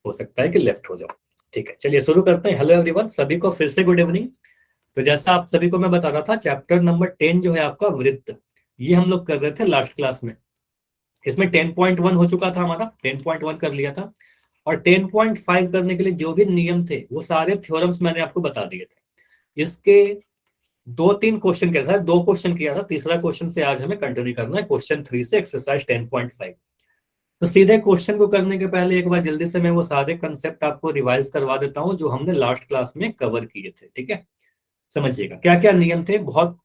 हो सकता है कि लेफ्ट हो जाओ। ठीक है, चलिए शुरू करते हैं। हेलो एवरीवन, सभी को फिर से गुड इवनिंग। तो जैसा आप सभी को मैं बता रहा था, चैप्टर नंबर 10 जो है आपका वृत्त, ये हम लोग कर रहे थे लास्ट क्लास में। इसमें 10.1 हो चुका था हमारा, 10.1 कर लिया था, और 10.5 करने के लिए जो भी नियम थे वो सारे थ्योरम्स मैंने आपको बता दिए थे। इसके 2-3 क्वेश्चन के साथ 2 क्वेश्चन किया था, तीसरा क्वेश्चन से आज हमें कंटिन्यू करना है, क्वेश्चन 3 से एक्सरसाइज 10.5। तो सीधे क्वेश्चन को करने के पहले एक बार जल्दी से मैं वो सारे कंसेप्ट आपको रिवाइज करवा देता हूँ जो हमने लास्ट क्लास में कवर किए थे। ठीक है, समझिएगा क्या क्या नियम थे, बहुत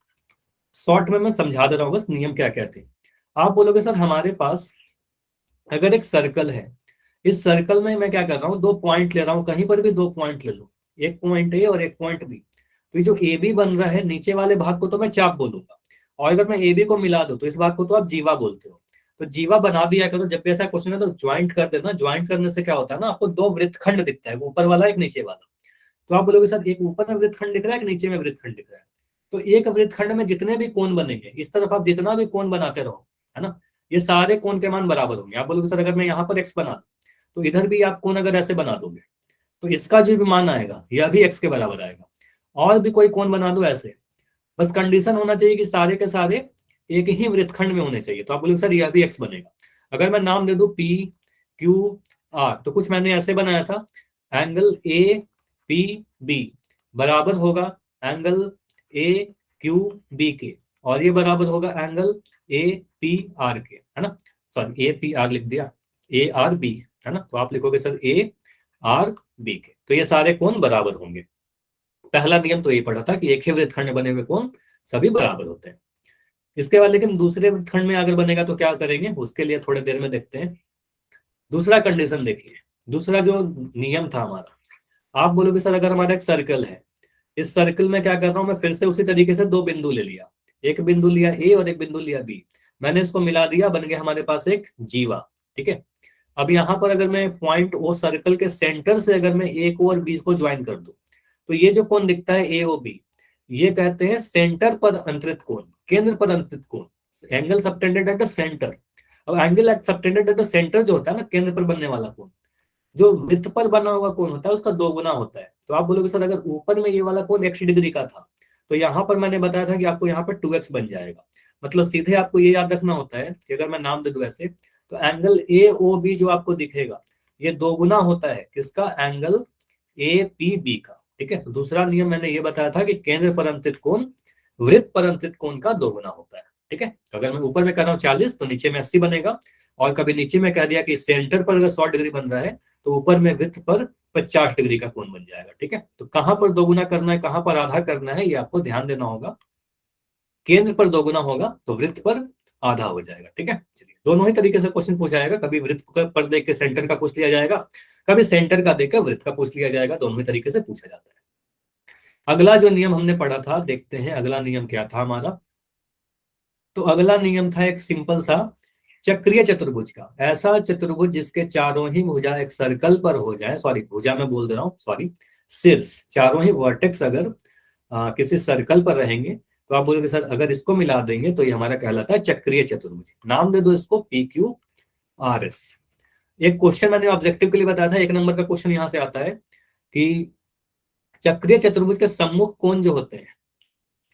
शॉर्ट में मैं समझा दे रहा हूँ बस नियम क्या क्या थे। आप बोलोगे सर हमारे पास अगर एक सर्कल है, इस सर्कल में मैं क्या कर रहा हूँ, 2 पॉइंट ले रहा हूँ, कहीं पर भी 2 पॉइंट ले लो, एक पॉइंट ए और एक पॉइंट बी। तो ये जो ए बी बन रहा है, नीचे वाले भाग को तो मैं चाप बोलूंगा, और अगर मैं ए बी को मिला दूं तो इस भाग को तो आप जीवा बोलते हो। तो जीवा बना दिया करो, जब भी ऐसा क्वेश्चन है तो ज्वाइंट कर देना। ज्वाइंट करने से क्या होता है ना, आपको 2 वृत्तखंड दिखता है, ऊपर वाला एक नीचे वाला। तो आप बोलोगे सर एक ऊपर में वृत्तखंड दिख रहा है, एक नीचे में वृत्तखंड दिख रहा है। तो एक वृत्तखंड में जितने भी कोण बनेंगे, इस तरफ आप जितना भी कोण बनाते रहो, है ना, ये सारे कोण के मान बराबर होंगे। आप बोलोगे सर अगर मैं यहाँ पर एक्स बना दूं तो इधर भी आप कोण अगर ऐसे बना दोगे तो इसका जो भी मान आएगा यह भी एक्स के बराबर आएगा। और भी कोई कोण बना दो ऐसे, बस कंडीशन होना चाहिए कि सारे के सारे एक ही वृत्तखंड में होने चाहिए। तो आप बोलोगे सर यह भी एक्स बनेगा। अगर मैं नाम दे दूं पी क्यू आर, तो कुछ मैंने ऐसे बनाया था, एंगल ए पी बी बराबर होगा एंगल ए क्यू बी के, और ये बराबर होगा एंगल ए पी आर के, है ना। सॉरी ए पी आर लिख दिया, ए आर बी, है ना। तो आप लिखोगे सर ए आर बी के, तो ये सारे कोण बराबर होंगे। पहला नियम तो ये पढ़ा था कि एक ही वृत्तखंड में बने हुए कोण सभी बराबर होते हैं। इसके बाद लेकिन दूसरे वृत्तखंड में अगर बनेगा तो क्या करेंगे, उसके लिए थोड़ी देर में देखते हैं। दूसरा कंडीशन देखिए, दूसरा जो नियम था हमारा, आप बोलोगे सर अगर हमारा एक सर्कल है, इस सर्कल में क्या कर रहा हूं मैं, फिर से उसी तरीके से 2 बिंदु ले लिया, एक बिंदु लिया ए और एक बिंदु लिया बी, मैंने इसको मिला दिया, बन गया हमारे पास एक जीवा। ठीक है, अब यहाँ पर अगर मैं पॉइंट ओ सर्कल के सेंटर से अगर मैं ए को और बी को ज्वाइन कर दूं, तो ये जो कोण दिखता है ए ओ बी, ये कहते हैं सेंटर पर अंतरित कोण, केंद्र पर अंतरित कोण, angle subtended at the centre. अब angle at subtended at the centre जो होता है ना, केंद्र पर बनने वाला कोण, जो वृत्त पर बना हुआ कोण होता है उसका 2 गुना होता है। तो आप बोलोगे सर अगर ऊपर में ये वाला कोण 1 डिग्री का था, तो यहाँ पर मैंने बताया था कि आपको यहाँ पर 2x बन जाएगा। मतलब सीधे आपको ये याद रखना होता है कि अगर मैं नाम दे दूं ऐसे, तो एंगल ए ओ बी जो आपको दिखेगा ये 2 गुना होता है किसका, एंगल ए पी बी का। ठीक है, तो दूसरा नियम मैंने ये बताया था कि केंद्र पर अंतरित कोण वृत्त पर अंतरित कोण का 2 गुना होता है। ठीक है, तो अगर मैं ऊपर में कर रहा हूँ 40 तो नीचे में 80 बनेगा, और कभी नीचे में कह दिया कि सेंटर पर अगर 100 डिग्री बन रहा है तो ऊपर में वृत्त पर 50 डिग्री का कोण बन जाएगा। ठीक है, तो कहां पर 2 गुना करना है, कहां पर आधा करना है, ये आपको ध्यान देना होगा। केंद्र पर 2 गुना होगा तो वृत्त पर आधा हो जाएगा। ठीक है, चलिए दोनों ही तरीके से क्वेश्चन पूछा जाएगा, कभी वृत्त पर देख के सेंटर का पूछ लिया जाएगा, कभी सेंटर का देख कर वृत्त का पूछ लिया जाएगा, दोनों ही तरीके से पूछा जाता है। अगला जो नियम हमने पढ़ा था, देखते हैं अगला नियम क्या था हमारा। तो अगला नियम था एक सिंपल सा चक्रीय चतुर्भुज का, ऐसा चतुर्भुज जिसके चारों ही भुजा एक सर्कल पर हो जाए, सॉरी भुजा में बोल दे रहा हूँ, सॉरी शीर्ष, चारों ही वर्टेक्स अगर किसी सर्कल पर रहेंगे, तो आप बोलोगे सर अगर इसको मिला देंगे तो ये हमारा कहलाता है चक्रीय चतुर्भुज। नाम दे दो इसको पी क्यू आर एस। एक क्वेश्चन मैंने ऑब्जेक्टिव के लिए बताया था, 1 नंबर का क्वेश्चन यहाँ से आता है कि चक्रीय चतुर्भुज के सम्मुख कोण जो होते हैं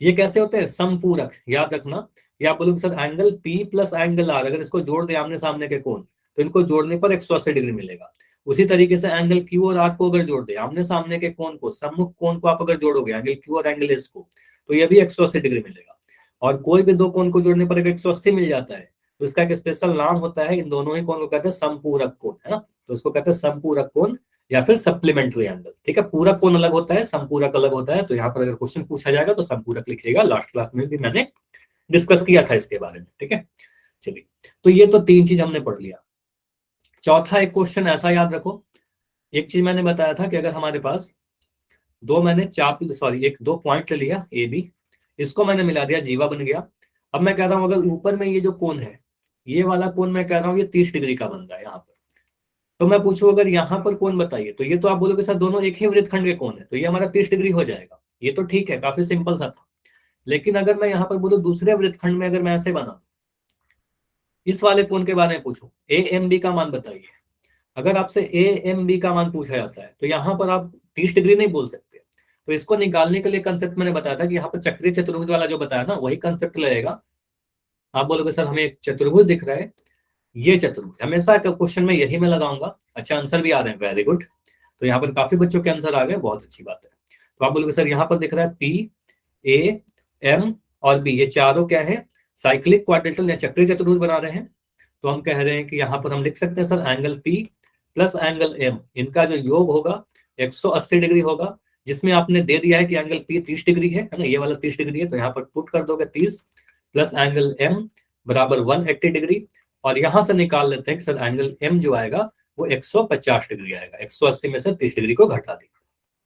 ये कैसे होते हैं, समपूरक, याद रखना। या आप बोलोगे sir angle P plus angle R, अगर इसको जोड़ दे आमने सामने के कोण तो इनको जोड़ने पर 180 डिग्री मिलेगा। उसी तरीके से एंगल क्यू और आर को अगर जोड़ दे आमने सामने के कोण को, सम्मुख कोण को आप अगर जोड़ोगे एंगल क्यू और एंगल एस को, तो ये भी 180 डिग्री मिलेगा। और कोई भी 2 कोण को जोड़ने पर अगर 180 मिल जाता है तो इसका एक स्पेशल नाम होता है, इन दोनों ही कोण को कहते हैं समपूरक कोण, है ना। तो इसको कहते हैं समपूरक कोण या फिर सप्लीमेंट्री एंगल। ठीक है, पूरक कोण अलग होता है, संपूरक अलग होता है। तो यहाँ पर अगर क्वेश्चन पूछा जाएगा तो संपूरक लिखिएगा, लास्ट क्लास में भी मैंने डिस्कस किया था इसके बारे में। ठीक है, चलिए तो ये तो 3 चीज हमने पढ़ लिया। चौथा एक क्वेश्चन ऐसा याद रखो, एक चीज मैंने बताया था कि अगर हमारे पास मैंने चाप, सॉरी 2 पॉइंट ले लिया ए बी, इसको मैंने मिला दिया, जीवा बन गया। अब मैं कह रहा हूं अगर ऊपर में ये जो कोण है, ये वाला कोण मैं कह रहा हूँ ये 30 डिग्री का बन रहा है यहाँ पर, तो मैं पूछूं अगर यहाँ पर कोण बताइए, तो ये तो आप बोलोगे सर दोनों एक ही वृत्तखंड के कोण है, तो ये हमारा 30 डिग्री हो जाएगा। ये तो ठीक है, काफी सिंपल सा था। लेकिन अगर मैं यहाँ पर बोलूं दूसरे वृत्तखंड में अगर मैं ऐसे बना, इस वाले कोण के बारे में पूछूं, ए एम बी का मान बताइए, अगर आपसे ए एम बी का मान पूछा जाता है तो यहाँ पर आप 30 डिग्री नहीं बोल सकते। तो इसको निकालने के लिए कंसेप्ट मैंने बताया था कि यहाँ पर चक्रीय चतुर्भुज वाला जो बताया ना वही कंसेप्ट लगेगा। आप बोलोगे सर हमें एक चतुर्भुज दिख रहा है, ये चतुर्भुज हमेशा क्वेश्चन में यही मैं लगाऊंगा। अच्छा आंसर भी आ रहे हैं, वेरी गुड। तो यहाँ पर काफी बच्चों के आंसर आ गए, बहुत अच्छी बात है। तो आप बोलोगे सर यहाँ पर दिख रहा है पी ए एम और बी, ये चारों क्या है, साइक्लिक क्वाड्रेटल या चक्रीय चतुर्भुज बना रहे हैं। तो हम कह रहे हैं कि यहाँ पर हम लिख सकते हैं sir angle P plus angle M, इनका जो योग होगा 180 डिग्री होगा, जिसमें आपने दे दिया है कि एंगल पी 30 डिग्री है ना, ये वाला 30 डिग्री है, तो यहाँ पर पुट कर दोगे 30 प्लस एंगल एम बराबर 180 डिग्री। और यहां से निकाल लेते हैं कि सर एंगल एम जो आएगा वो 150 डिग्री आएगा, 180 में से 30 डिग्री को घटा देंगे।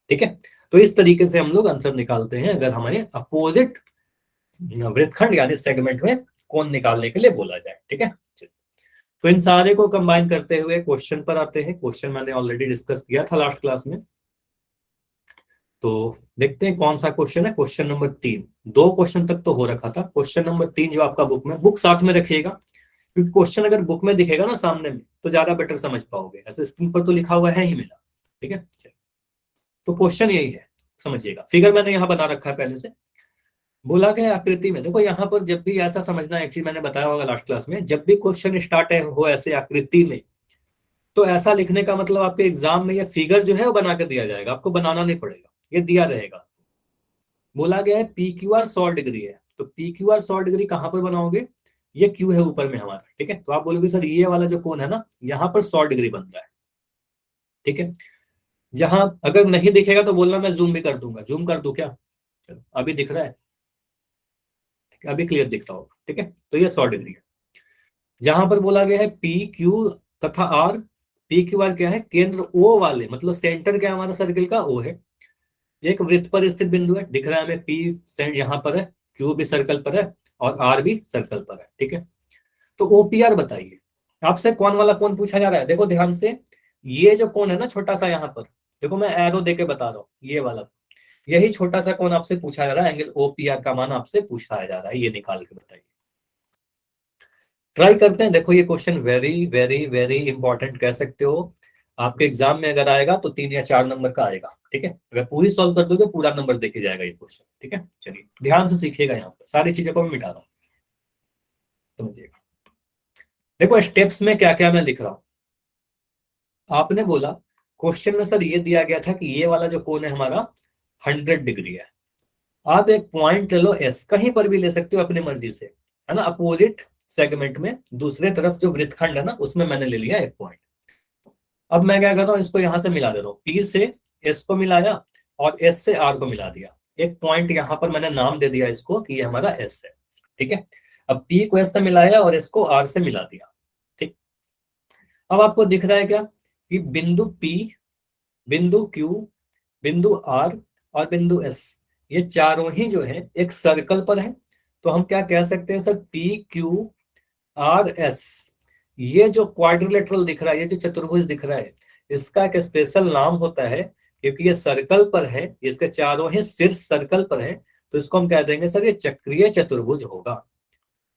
ठीक है, तो इस तरीके से हम लोग आंसर निकालते हैं अगर हमें अपोजिट वृत्तखंड यानी सेगमेंट में कोण निकालने के लिए बोला जाए। ठीक है, तो इन सारे को कंबाइन करते हुए क्वेश्चन पर आते हैं। क्वेश्चन मैंने ऑलरेडी डिस्कस किया था लास्ट क्लास में, तो देखते हैं कौन सा क्वेश्चन है। क्वेश्चन नंबर 3, 2 क्वेश्चन तक तो हो रखा था। क्वेश्चन नंबर 3 जो आपका बुक में, बुक साथ में रखिएगा, क्योंकि क्वेश्चन अगर बुक में दिखेगा ना सामने में तो ज्यादा बेटर समझ पाओगे, ऐसे स्क्रीन पर तो लिखा हुआ है ही मेरा। ठीक है, तो क्वेश्चन यही है, समझिएगा। फिगर मैंने यहाँ बना रखा है पहले से। बोला गया आकृति में, देखो यहाँ पर जब भी ऐसा समझना है, एक चीज मैंने बताया होगा लास्ट क्लास में, जब भी क्वेश्चन स्टार्ट हो ऐसे आकृति में, तो ऐसा लिखने का मतलब आपके एग्जाम में ये फिगर जो है वो बना के दिया जाएगा, आपको बनाना नहीं पड़ेगा, ये दिया रहेगा। बोला गया है पी क्यू आर 100 डिग्री है, तो पी क्यू आर 100 डिग्री कहां पर बनाओगे, ये क्यू है ऊपर में हमारा। ठीक है, तो आप बोलोगे सर ये वाला जो कोण है ना यहाँ पर 100 डिग्री बन रहा है। ठीक है, जहां अगर नहीं दिखेगा तो बोलना, मैं जूम भी कर दूंगा, जूम कर दूं क्या, चलो अभी दिख रहा है, ठीक है, अभी क्लियर दिखता होगा। ठीक है, तो ये 100 डिग्री है। जहां पर बोला गया है पी क्यू तथा आर, पी क्यू आर क्या है, केंद्र ओ वाले, मतलब सेंटर क्या है हमारा सर्किल का, ओ है। एक वृत्त पर स्थित बिंदु है, दिख रहा है हमें पी सेंट यहाँ पर है, क्यू भी सर्कल पर है और आर भी सर्कल पर है। ठीक है, तो ओपीआर बताइए, आपसे कौन वाला कोण पूछा जा रहा है। देखो ध्यान से, ये जो कोण है ना छोटा सा यहाँ पर, देखो मैं एरो देके बता रहा हूँ, ये वाला, यही छोटा सा कोण आपसे पूछा जा रहा है, एंगल ओपीआर का मान आपसे पूछा जा रहा है, ये निकाल के बताइए। ट्राई करते हैं। देखो ये question very very very important कह सकते हो, आपके एग्जाम में अगर आएगा तो 3 या 4 नंबर का आएगा। ठीक है, अगर पूरी सॉल्व कर दोगे पूरा नंबर देके जाएगा ये क्वेश्चन। ठीक है, चलिए ध्यान से सीखिएगा, यहाँ पर सारी चीजों को मैं मिटा रहा हूँ, समझिएगा। देखो स्टेप्स में क्या क्या मैं लिख रहा हूँ। आपने बोला क्वेश्चन में सर ये दिया गया था कि ये वाला जो कोण है हमारा 100 डिग्री है। आप एक पॉइंट ले लो एस, कहीं पर भी ले सकते हो अपनी मर्जी से, है ना, अपोजिट सेगमेंट में दूसरे तरफ जो वृत्तखंड है ना उसमें मैंने ले लिया एक पॉइंट। अब मैं क्या कर रहा हूँ, इसको यहां से मिला दे रहा हूँ, पी से एस को मिलाया और एस से आर को मिला दिया। एक पॉइंट यहाँ पर मैंने नाम दे दिया इसको कि ये हमारा एस है। ठीक है, अब पी को एस से मिलाया और एस को आर से मिला दिया। ठीक, अब आपको दिख रहा है क्या कि बिंदु पी, बिंदु क्यू, बिंदु आर और बिंदु एस, ये चारों ही जो है एक सर्कल पर है। तो हम क्या कह सकते हैं sir, P Q R S, ये जो क्वाड्रिलेटरल दिख रहा है, ये जो चतुर्भुज दिख रहा है, इसका एक स्पेशल नाम होता है, क्योंकि ये सर्कल पर है, इसके चारों ही शीर्ष सर्कल पर है, तो इसको हम कह देंगे सर ये चक्रीय चतुर्भुज होगा।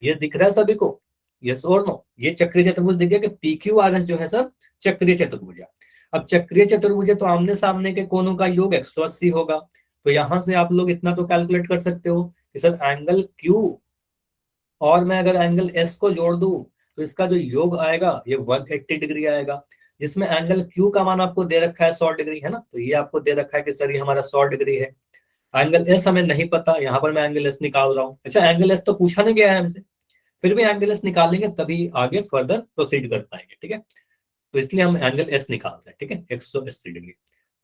ये दिख रहा है सभी को, यस और नो, ये चक्रीय चतुर्भुज दिख गया कि पी क्यू आर एस जो है सर चक्रीय चतुर्भुज है। अब चक्रीय चतुर्भुज है तो आमने सामने के कोणों का योग 180 होगा। तो यहां से आप लोग इतना तो कैलकुलेट कर सकते हो कि सर एंगल क्यू और मैं अगर एंगल एस को जोड़ दूं तो इसका जो योग आएगा ये 180 डिग्री आएगा, जिसमें एंगल क्यू का मान आपको दे रखा है 100 डिग्री, है ना, तो ये आपको दे रखा है कि सर ये हमारा 100 डिग्री है। एंगल एस हमें नहीं पता, यहाँ पर मैं एंगल एस निकाल रहा हूँ। अच्छा एंगल एस तो पूछा नहीं गया है हमसे, फिर भी एंगल एस निकालेंगे तभी आगे फर्दर प्रोसीड कर पाएंगे। ठीक है, तो इसलिए हम एंगल एस निकाल रहे हैं। ठीक है, 180 डिग्री,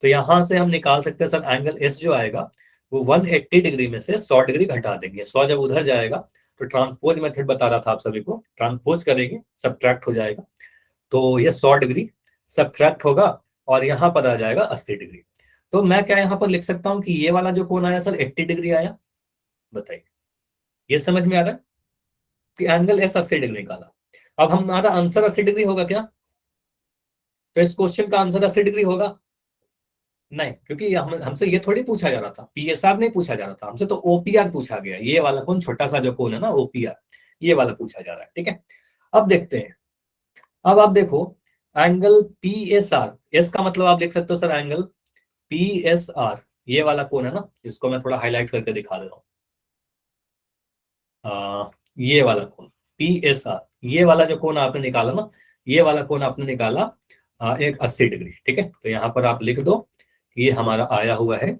तो यहां से हम निकाल सकते हैं सर एंगल एस जो आएगा वो 180 डिग्री में से 100 डिग्री घटा देंगे। 100 जब उधर जाएगा तो ट्रांसपोज मेथड बता रहा था आप सभी को, ट्रांसपोज करेंगे सब्ट्रैक्ट हो जाएगा, तो ये 100 डिग्री सब्ट्रैक्ट होगा और यहाँ पर आ जाएगा 80 डिग्री। तो मैं क्या यहाँ पर लिख सकता हूँ कि ये वाला जो कोण आया सर 80 डिग्री आया। बताइए, ये समझ में आ रहा है कि एंगल एस 80 डिग्री निकाला। अब हमारा आंसर 80 डिग्री होगा क्या, तो इस क्वेश्चन का आंसर 80 डिग्री होगा नहीं, क्योंकि हमसे ये थोड़ी पूछा जा रहा था, पीएसआर नहीं पूछा जा रहा था हमसे, तो ओपीआर पूछा गया। ये वाला कौन छोटा सा जो कोण है ना ओपीआर, ये वाला पूछा जा रहा है। ठीक है, अब देखते हैं। अब आप देखो angle P S R, S का मतलब आप लिख सकते हो sir angle P S R, ये वाला कोण है ना, इसको मैं थोड़ा हाईलाइट करके दिखा दे रहा हूँ। ये वाला कोण पी एस आर, ये वाला जो कोण आपने निकाला ना, ये वाला कोण आपने निकाला एक 80 डिग्री, ठीक है। तो यहाँ पर आप लिख दो कि ये हमारा आया हुआ है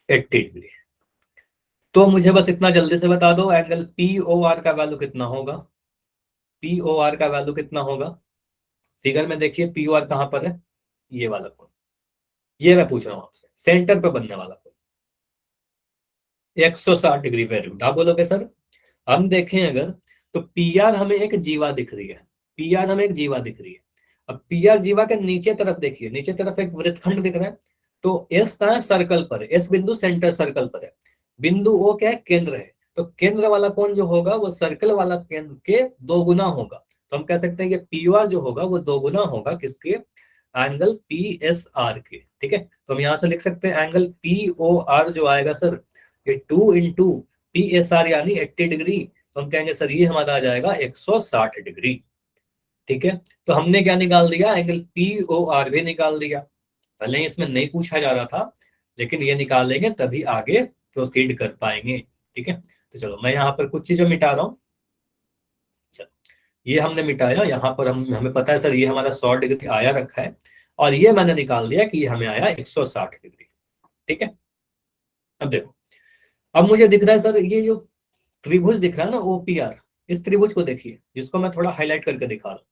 80 डिग्री। तो मुझे बस इतना जल्दी से बता दो एंगल पी ओ आर का वैल्यू कितना होगा, पी ओ आर का वैल्यू कितना होगा। फिगर में देखिए पी ओ आर कहाँ पर है, ये वाला कोण, ये मैं पूछ रहा हूँ आपसे, सेंटर पे बनने वाला कोण 160 डिग्री। वेरी गुड, आप बोलोगे सर हम देखें अगर, तो पी आर हमें एक जीवा दिख रही है, पी आर हमें एक जीवा दिख रही है। अब पी आर जीवा के नीचे तरफ देखिए, नीचे तरफ एक वृत्तखंड दिख रहा है। तो एस कहाँ है, सर्कल पर है, एस बिंदु सेंटर सर्कल पर है, बिंदु ओ क्या है, केंद्र है। तो केंद्र वाला कोण जो होगा वो सर्कल वाला केंद्र के दो गुना होगा। तो हम कह सकते हैं कि पी आर जो होगा वो दो गुना होगा किसके, एंगल पी एस आर के, ठीक है। तो हम यहाँ से लिख सकते हैं एंगल पी ओ आर जो आएगा सर, ये 2 × पी एस आर यानी 80 डिग्री। तो हम कहेंगे सर ये हमारा आ जाएगा 160 डिग्री, ठीक है। तो हमने क्या निकाल दिया, एंगल पी ओ आर भी निकाल दिया। भले ही इसमें नहीं पूछा जा रहा था, लेकिन ये निकाल लेंगे तभी आगे प्रोसीड कर पाएंगे, ठीक है। तो चलो मैं यहाँ पर कुछ चीजें मिटा रहा हूँ। चलो ये हमने मिटाया, यहाँ पर हमें पता है सर ये हमारा 100 डिग्री आया रखा है, और ये मैंने निकाल दिया कि ये हमें आया 160 डिग्री, ठीक है। अब देखो, अब मुझे दिख रहा है सर ये जो त्रिभुज दिख रहा है ना ओपीआर, इस त्रिभुज को देखिए जिसको मैं थोड़ा हाईलाइट करके दिखा रहा हूँ,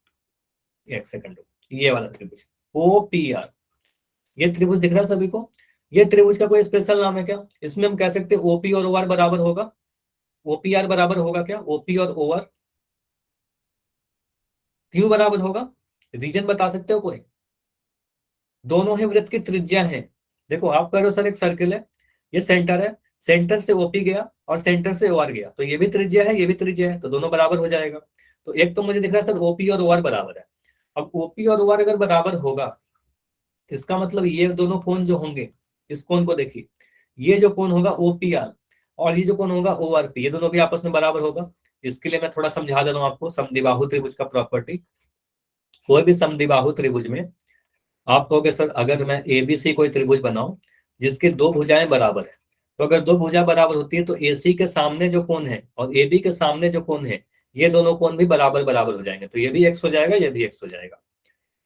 एक सेकंड, ये वाला त्रिभुज ओपीआर, ये त्रिभुज दिख रहा है सभी को। ये त्रिभुज का कोई स्पेशल नाम है क्या, इसमें हम कह सकते हैं ओपी और ओआर बराबर होगा, ओपीआर बराबर होगा क्या, ओपी और ओआर क्यों बराबर होगा, रीजन बता सकते हो कोई। दोनों ही वृत्त की त्रिज्या है। देखो आप कह रहे हो सर एक सर्किल है, ये सेंटर है, सेंटर से ओपी गया और सेंटर से ओआर गया, तो ये भी त्रिज्या है ये भी त्रिज्या है, तो दोनों बराबर हो जाएगा। तो एक तो मुझे दिख रहा है सर ओपी और ओआर बराबर है। अब ओपी और ओआर अगर बराबर होगा, इसका मतलब ये दोनों कोण जो होंगे, इस कोण को देखिए, ये जो कोण होगा ओपीआर और ये जो कोण होगा ओआरपी, ये दोनों भी आपस में बराबर होगा। इसके लिए मैं थोड़ा समझा दे रहा हूँ आपको समद्विबाहु त्रिभुज का प्रॉपर्टी। कोई भी समद्विबाहु त्रिभुज में आप कहोगे सर अगर मैं एबीसी कोई त्रिभुज बनाऊं जिसकी दो भुजाएं बराबर है, तो अगर दो भुजा बराबर होती है तो एसी के सामने जो कोण है और एबी के सामने जो कोण है, ये दोनों कोण भी बराबर बराबर हो जाएंगे, तो ये भी एक्स हो जाएगा ये भी एक्स हो जाएगा।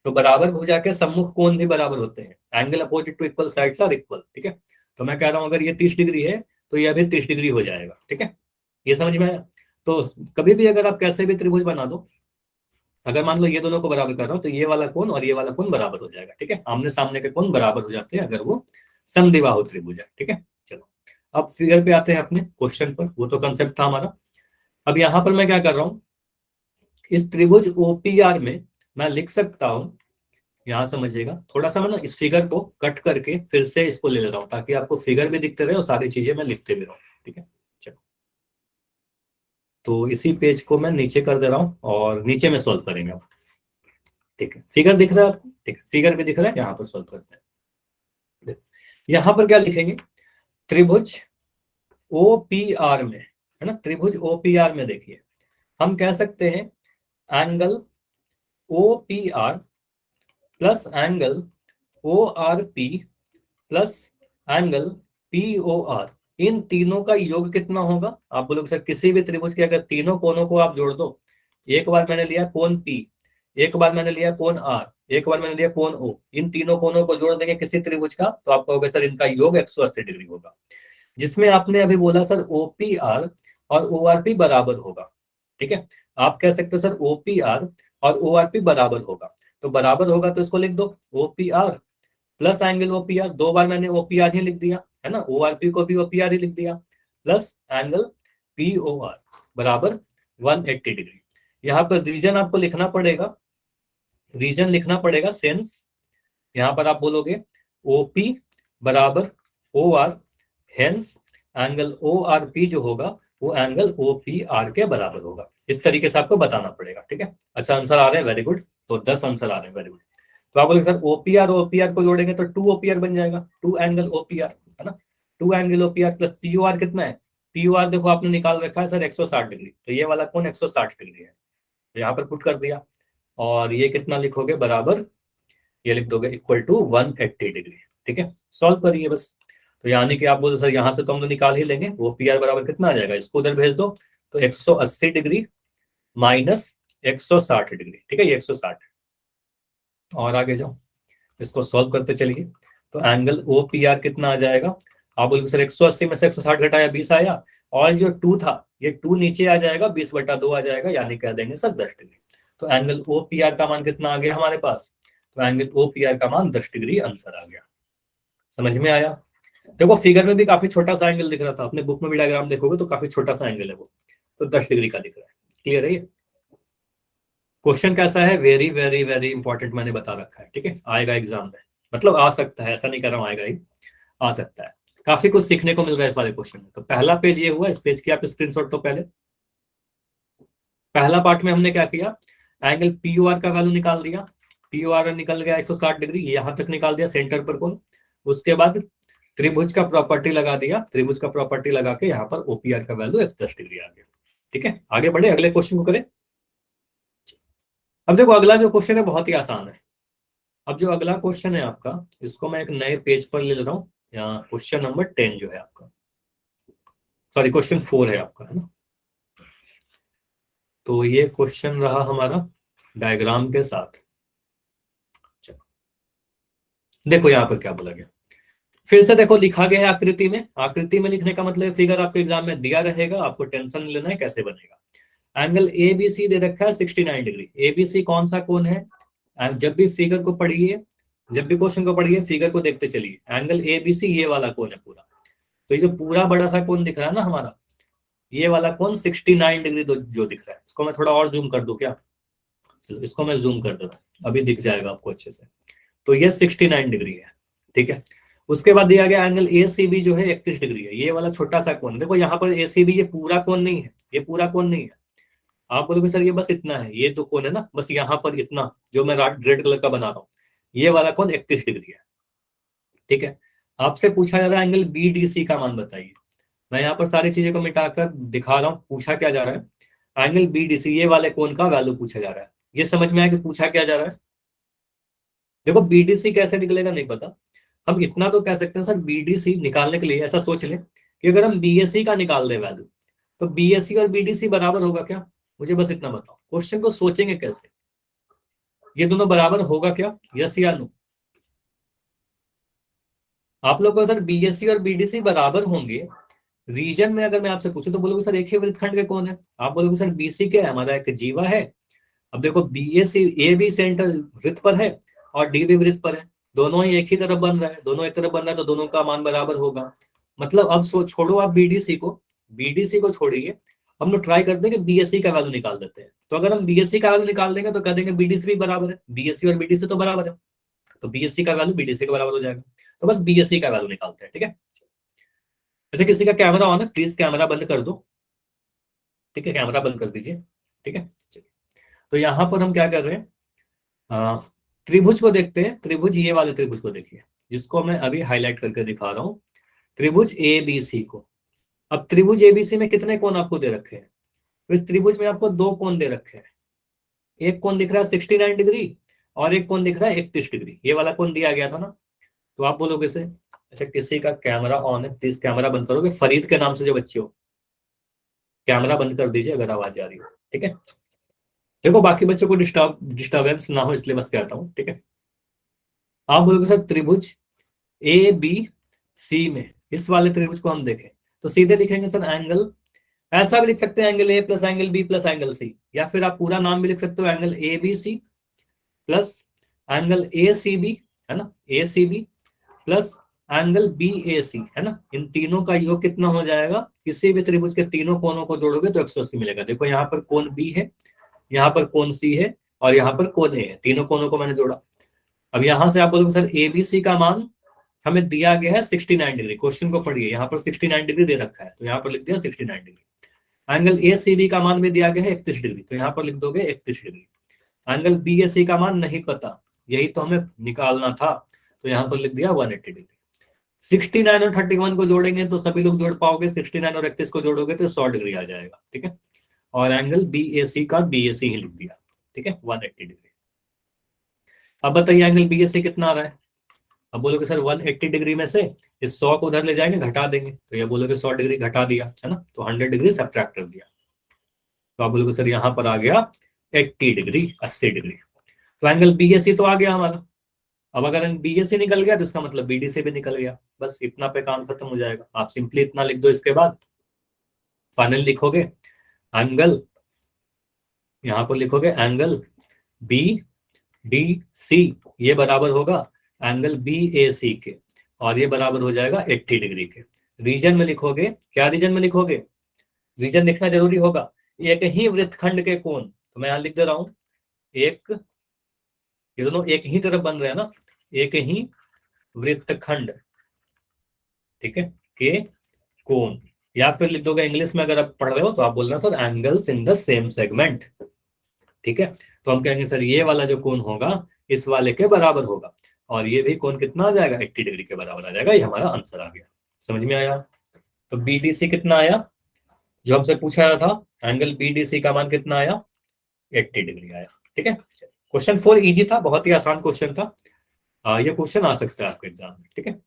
तो बराबर भुजा के सम्मुख कोण भी बराबर होते हैं, angle opposite to equal sides are equal, ठीक है। तो मैं कह रहा हूं अगर ये 30 डिग्री है तो ये भी 30 डिग्री हो जाएगा, ठीक है। ये समझ में आया। तो कभी भी अगर आप कैसे भी त्रिभुज बना दो, अगर मान लो ये दोनों को बराबर कर रहा हूं तो ये वाला कोण और ये वाला कोण बराबर हो जाएगा, ठीक है। आमने सामने के कोण बराबर हो जाते हैं अगर वो समद्विबाहु त्रिभुज है, ठीक है। चलो अब फिगर पे आते हैं अपने क्वेश्चन पर, वो तो कंसेप्ट था हमारा। अब यहाँ पर मैं क्या कर रहा हूँ, इस त्रिभुज ओपीआर में मैं लिख सकता हूँ, यहाँ समझिएगा थोड़ा सा, मैं ना इस फिगर को कट करके फिर से इसको ले ले रहा हूँ ताकि आपको फिगर भी दिखते रहे और सारी चीजें मैं लिखते भी रहूँ, ठीक है। चलो तो इसी पेज को मैं नीचे कर दे रहा हूँ और नीचे में सॉल्व करेंगे अब, ठीक है। फिगर दिख रहा है आपको, ठीक है, फिगर भी दिख रहा है, यहाँ पर सॉल्व करते हैं। देखो, यहाँ पर क्या लिखेंगे, त्रिभुज ओपीआर में, है ना, त्रिभुज ओपीआर में देखिए हम कह सकते हैं angle OPR plus angle O R P plus angle P O R, इन तीनों का योग कितना होगा। आप बोलोगे सर किसी भी त्रिभुज के अगर तीनों कोनों को आप जोड़ दो, एक बार मैंने लिया कोण पी, एक बार मैंने लिया कोण आर, एक बार मैंने लिया कोण ओ, इन तीनों कोनों को जोड़ देंगे किसी त्रिभुज का तो आप कहोगे सर इनका योग 180 डिग्री होगा। जिसमें आपने अभी बोला सर ओपीआर और ओआरपी बराबर होगा, ठीक है। आप कह सकते हो सर ओपीआर और ओआरपी बराबर होगा, तो बराबर होगा तो इसको लिख दो ओपीआर प्लस एंगल ओपीआर, दो बार मैंने ओपीआर ही लिख दिया है ना, ओआरपी को भी ओपीआर ही लिख दिया, प्लस एंगल पीओआर बराबर 180 डिग्री। यहाँ पर रीजन आपको लिखना पड़ेगा, रीजन लिखना पड़ेगा सेंस। यहाँ पर आप बोलोगे ओपी बराबर O R, hence angle O R P जो होगा वो एंगल ओ पी आर के बराबर होगा। इस तरीके से आपको बताना पड़ेगा, ठीक है। अच्छा आंसर आ रहे हैं, वेरी गुड। तो 10 आंसर आ रहे हैं, वेरी गुड। तो आप बोलोगे सर ओपीआर और ओपीआर को जोड़ेंगे तो 2 ओपीआर बन जाएगा, 2 एंगल ओपीआर, है ना। 2 एंगल ओपीआर प्लस पीओआर कितना है, पीओआर देखो आपने निकाल रखा है सर 160 डिग्री, तो ये वाला कौन 160 डिग्री है, तो यहाँ पर पुट कर दिया। और ये कितना लिखोगे बराबर, ये लिख दोगे इक्वल टू 180 डिग्री। ठीक है, सॉल्व करिए बस। तो यानी कि आप बोलो सर यहाँ से तो हम तो निकाल ही लेंगे, वो पी आर बराबर कितना आ जाएगा, इसको उधर भेज दो, तो 180 डिग्री माइनस 160 डिग्री। ठीक है, ये 160। और आगे जाओ, इसको सॉल्व करते चलिए। तो एंगल ओ पी आर कितना आ जाएगा, आप बोलोगे सर 180 में से 160 घटाया 20 आया, और जो 2 था ये 2 नीचे आ जाएगा, 20/2 आ जाएगा, यानी कह देंगे सर 10 डिग्री। तो एंगल ओ पी आर का मान कितना आ गया हमारे पास, तो एंगल ओ पी आर का मान 10 डिग्री आंसर आ गया। समझ में आया। देखो फिगर में भी काफी छोटा सा एंगल दिख रहा था, अपने बुक में भी डायग्राम देखोगे तो काफी छोटा सा एंगल है वो, तो 10 डिग्री का दिख रहा है। क्लियर है ये क्वेश्चन कैसा है, वेरी वेरी वेरी इंपॉर्टेंट मैंने बता रखा है। ठीक है, आएगा एग्जाम में, मतलब आ सकता है, ऐसा नहीं कर रहा हूँ आएगा ही, आ सकता है। काफी कुछ सीखने को मिल रहा है इस वाले क्वेश्चन में। तो पहला पेज ये हुआ, इस पेज की आप स्क्रीनशॉट तो पहले, पहला पार्ट में हमने क्या किया, एंगल पी यू आर का वैल्यू निकाल दिया, पी यू आर निकल गया 160 डिग्री, यहां तक निकाल दिया सेंटर पर कौन। उसके बाद त्रिभुज का प्रॉपर्टी लगा दिया, त्रिभुज का प्रॉपर्टी लगा के यहाँ पर ओपीआर का वैल्यू 10 डिग्री आ गया। ठीक है, आगे बढ़े, अगले क्वेश्चन को करें। अब देखो अगला जो क्वेश्चन है बहुत ही आसान है। अब जो अगला क्वेश्चन है आपका, इसको मैं एक नए पेज पर ले लेता हूँ, यहाँ क्वेश्चन नंबर 10 जो है आपका, सॉरी क्वेश्चन 4 है आपका, है ना। तो ये क्वेश्चन रहा हमारा डायग्राम के साथ। देखो यहाँ पर क्या बोला गया, फिर से देखो लिखा गया है आकृति में, आकृति में लिखने का मतलब फिगर आपके एग्जाम में दिया रहेगा, आपको टेंशन लेना है कैसे बनेगा। एंगल ए बी सी दे रखा है 69 डिग्री, ए बी सी कौन सा कोण है, जब भी फिगर को पढ़िए, जब भी क्वेश्चन को पढ़िए फिगर को देखते चलिए, एंगल ए बी सी ये वाला कोण है पूरा। तो ये जो पूरा बड़ा सा कोण दिख रहा है ना हमारा, ये वाला कोण 69 डिग्री जो दिख रहा है, इसको मैं थोड़ा और जूम कर दूं क्या, चलो इसको मैं जूम कर देता हूँ, अभी दिख जाएगा आपको अच्छे से। तो ये 69 डिग्री है। ठीक है, उसके बाद दिया गया एंगल ए सी बी जो है 31 डिग्री है, ये वाला छोटा सा कोण। देखो यहाँ पर ए सी बी ये पूरा कोण नहीं है, ये पूरा कोण नहीं है। आप बोलोगे सर ये बस इतना है, ये तो कोण है ना, बस यहाँ पर इतना जो मैं रेड कलर का बना रहा हूँ, ये वाला कोण 31 डिग्री है। ठीक है, आपसे पूछा जा रहा है एंगल बी डी सी का मान बताइए। मैं यहाँ पर सारी चीजें को मिटाकर दिखा रहा हूँ, पूछा क्या जा रहा है, एंगल बी डी सी ये वाले कोण का वैल्यू पूछा जा रहा है। ये समझ में आया कि पूछा क्या जा रहा है। देखो बीडीसी कैसे निकलेगा नहीं पता, हम इतना तो कह सकते हैं सर बीडीसी निकालने के लिए ऐसा सोच लें कि अगर हम बीएससी का निकाल दे वैल्यू, तो बीएससी और बीडीसी बराबर होगा क्या, मुझे बस इतना बताओ। क्वेश्चन को सोचेंगे कैसे, ये दोनों बराबर होगा क्या, यस या नो। आप लोग को सर बीएससी और बीडीसी बराबर होंगे, रीजन में अगर मैं आपसे पूछूं तो बोलोगे सर एक ही वृत्तखंड के कौन है, आप बोलोगे सर बीसी क्या है, हमारा एक जीवा है। अब देखो बीएससी ए बी सेंटर वृत्त पर है और डी भी वृत्त पर है, दोनों ही एक ही तरफ बन रहा है, दोनों एक तरफ बन रहा है, तो दोनों का मान बराबर होगा। मतलब अब छोड़ो आप बीडीसी को, बीडीसी को छोड़िए, हम लोग ट्राई करते हैं कि बीएससी का वैल्यू निकाल देते हैं। तो अगर हम बीएससी का वैल्यू निकाल देंगे तो कह देंगे बीडीसी भी बराबर है, बीएससी और बीडीसी तो बराबर है, तो बीएससी का वैल्यू बीडीसी के बराबर हो जाएगा। तो बस बीएससी का वैल्यू निकालते हैं। ठीक है, वैसे किसी का कैमरा ऑन है, प्लीज कैमरा बंद कर दो। ठीक है, कैमरा बंद कर दीजिए। ठीक है, चलिए। तो यहाँ पर हम क्या कर रहे हैं, त्रिभुज को देखते हैं। त्रिभुज ये वाले त्रिभुज को देखिए, जिसको मैं अभी हाईलाइट करके दिखा रहा हूँ, त्रिभुज ए बी सी को। अब त्रिभुज एबीसी में कितने कोण आपको दे रखे हैं, तो इस त्रिभुज में आपको 2 कोण दे रखे हैं, एक कोण दिख रहा है 69 डिग्री और एक कोण दिख रहा है 31 डिग्री, ये वाला कोण दिया गया था ना। तो आप बोलोगे से अच्छा किसी का कैमरा ऑन है, प्लीज कैमरा बंद करोगे, फरीद के नाम से जो बच्चे हो कैमरा बंद कर दीजिए अगर आवाज आ रही हो। ठीक है, देखो बाकी बच्चों को डिस्टर्बेंस ना हो इसलिए बस कहता हूँ। ठीक है, आप बोलोगे सर त्रिभुज ए बी सी में इस वाले त्रिभुज को हम देखें, तो सीधे लिखेंगे सर एंगल, ऐसा भी लिख सकते हैं angle A plus angle B plus angle C, या फिर आप पूरा नाम भी लिख सकते हो angle A B C plus angle A C B, है ना, A C B plus angle B A C, है ना। इन तीनों का योग कितना हो जाएगा, किसी भी त्रिभुज के तीनों कोणों को जोड़ोगे तो 180 मिलेगा। देखो यहाँ पर कोण बी है, यहाँ पर कोण सी है और यहाँ पर कोण ए है, तीनों कोणों को मैंने जोड़ा। अब यहाँ से आप बोलोगे सर एबीसी का मान हमें दिया गया है 69 डिग्री, क्वेश्चन को पढ़िए, यहाँ पर 69 डिग्री दे रखा है तो यहाँ पर लिख दिया 69 degree. Angle A C B का मान भी दिया गया है 31 डिग्री, तो यहाँ पर लिख दोगे 31 डिग्री। एंगल बी ए सी का मान नहीं पता, यही तो हमें निकालना था, तो यहाँ पर लिख दिया 180 डिग्री। 69 और 31 को जोड़ेंगे तो सभी लोग जोड़ पाओगे, 69 और 31 को जोड़ोगे तो 100 डिग्री आ जाएगा। ठीक है, और एंगल बी ए सी का बी ए सी ही लिख दिया। ठीक है, 180 डिग्री। अब बताइए एंगल BAC कितना आ रहा है। अब बोलोगे सर 180 डिग्री में से इस 100 को उधर ले जाएंगे, घटा देंगे, तो ये बोलोगे 100 डिग्री घटा दिया है ना, तो 100 डिग्री सब्ट्रैक्ट कर दिया। तो आप बोलोगे सर यहाँ पर आ गया 80 डिग्री, 80 डिग्री। तो एंगल BAC तो आ गया हमारा। अब अगर BAC निकल गया तो इसका मतलब BDC भी निकल गया। बस इतना पे काम खत्म हो जाएगा। आप सिंपली इतना लिख दो, इसके बाद फाइनल लिखोगे एंगल, यहां पर लिखोगे एंगल BDC ये बराबर होगा एंगल BAC के, और ये बराबर हो जाएगा 80 डिग्री के। रीजन में लिखोगे, क्या रीजन में लिखोगे, रीजन लिखना जरूरी होगा। एक ही वृत्तखंड के कोण, तो मैं यहां लिख दे रहा हूं एक, ये दोनों एक ही तरफ बन रहे हैं ना, एक ही वृत्तखंड, ठीक है, के कोण। या फिर लिख दोगे इंग्लिश में, अगर आप पढ़ रहे हो तो आप बोलना sir angles in the same segment, ठीक है। तो हम कहेंगे सर ये वाला जो कोण होगा इस वाले के बराबर होगा, और ये भी कोण कितना आ जाएगा, 80 डिग्री के बराबर आ जाएगा। ये हमारा आंसर आ गया। समझ में आया। तो BDC कितना आया, जो हमसे पूछा था, एंगल BDC का मान कितना आया, 80 डिग्री आया। ठीक है, क्वेश्चन 4 इजी था, बहुत ही आसान क्वेश्चन था। ये क्वेश्चन आ सकता है आपके एग्जाम में। ठीक है,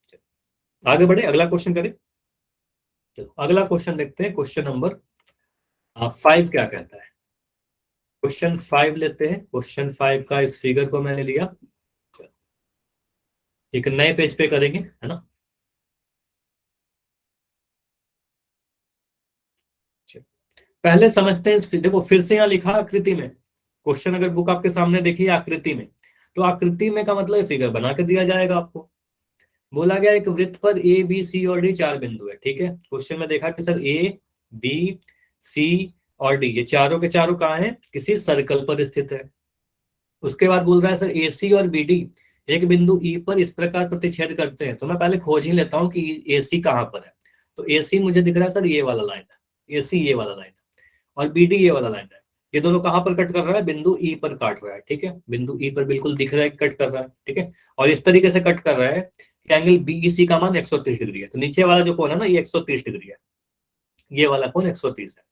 आगे बढ़े, अगला क्वेश्चन करें। चलो अगला क्वेश्चन देखते हैं, क्वेश्चन नंबर 5 क्या कहता है। क्वेश्चन 5 लेते हैं। क्वेश्चन 5 का इस फिगर को मैंने लिया, एक नए पेज पे करेंगे, है ना। पहले समझते हैं इस, देखो फिर से यहाँ लिखा आकृति में, क्वेश्चन अगर बुक आपके सामने देखिए आकृति में, तो आकृति में का मतलब फिगर बना के दिया जाएगा आपको। बोला गया एक वृत्त पर A B C और D 4 बिंदु है। ठीक है, क्वेश्चन में देखा कि सर A B C और D ये चारों के चारों कहाँ हैं, किसी सर्कल पर स्थित है। उसके बाद बोल रहा है सर AC और BD एक बिंदु E पर इस प्रकार प्रतिच्छेद करते हैं। तो मैं पहले खोज ही लेता हूँ कि AC कहाँ पर है। तो AC मुझे दिख रहा है सर ये वाला लाइन है, AC ये वाला लाइन है, और BD ये वाला लाइन है। ये दोनों कहाँ पर कट कर रहा है, बिंदु E पर काट रहा है। ठीक है, बिंदु E पर बिल्कुल दिख रहा है कट कर रहा है। ठीक है, और इस तरीके से कट कर रहा है कि एंगल BEC का मान 130 डिग्री है। तो नीचे वाला जो कोण है ना, ये 130 डिग्री है, ये वाला कोण 130 है,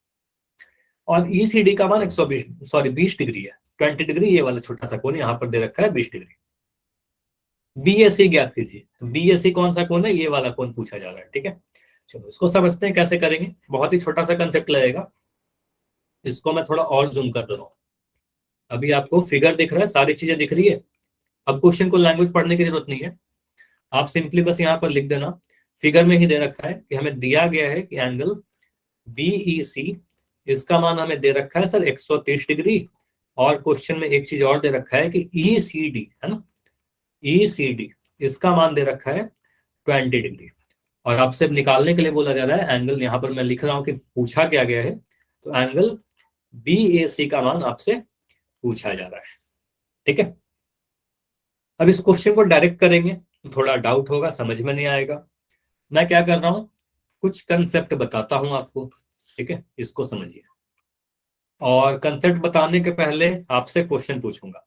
और ECD का मान 20 डिग्री है, 20 डिग्री। ये वाला छोटा सा कोण यहाँ पर दे रखा है 20 डिग्री। BAC ज्ञात कीजिए। तो BAC कौन सा कोण है, ये वाला कोण पूछा जा रहा है। ठीक है, चलो इसको समझते हैं कैसे करेंगे। बहुत ही छोटा सा कंसेप्ट लगेगा, इसको मैं थोड़ा और जूम कर दे रहा हूँ। अभी आपको फिगर दिख रहा है, सारी चीजें दिख रही है। अब क्वेश्चन को लैंग्वेज पढ़ने की जरूरत नहीं है, आप सिंपली बस यहाँ पर लिख देना, फिगर में ही दे रखा है कि हमें दिया गया है कि एंगल BEC इसका मान हमें दे रखा है सर 130 डिग्री, और क्वेश्चन में एक चीज और दे रखा है कि ECD है ना, ECD इसका मान दे रखा है 20 डिग्री, और आपसे निकालने के लिए बोला जा रहा है एंगल। यहाँ पर मैं लिख रहा हूँ कि पूछा क्या गया है, तो एंगल BAC का मान आपसे पूछा जा रहा है। ठीक है, अब इस क्वेश्चन को डायरेक्ट करेंगे तो थोड़ा डाउट होगा, समझ में नहीं आएगा। मैं क्या कर रहा हूं, कुछ कंसेप्ट बताता हूं आपको। ठीक है, इसको समझिए, और कंसेप्ट बताने के पहले आपसे क्वेश्चन पूछूंगा।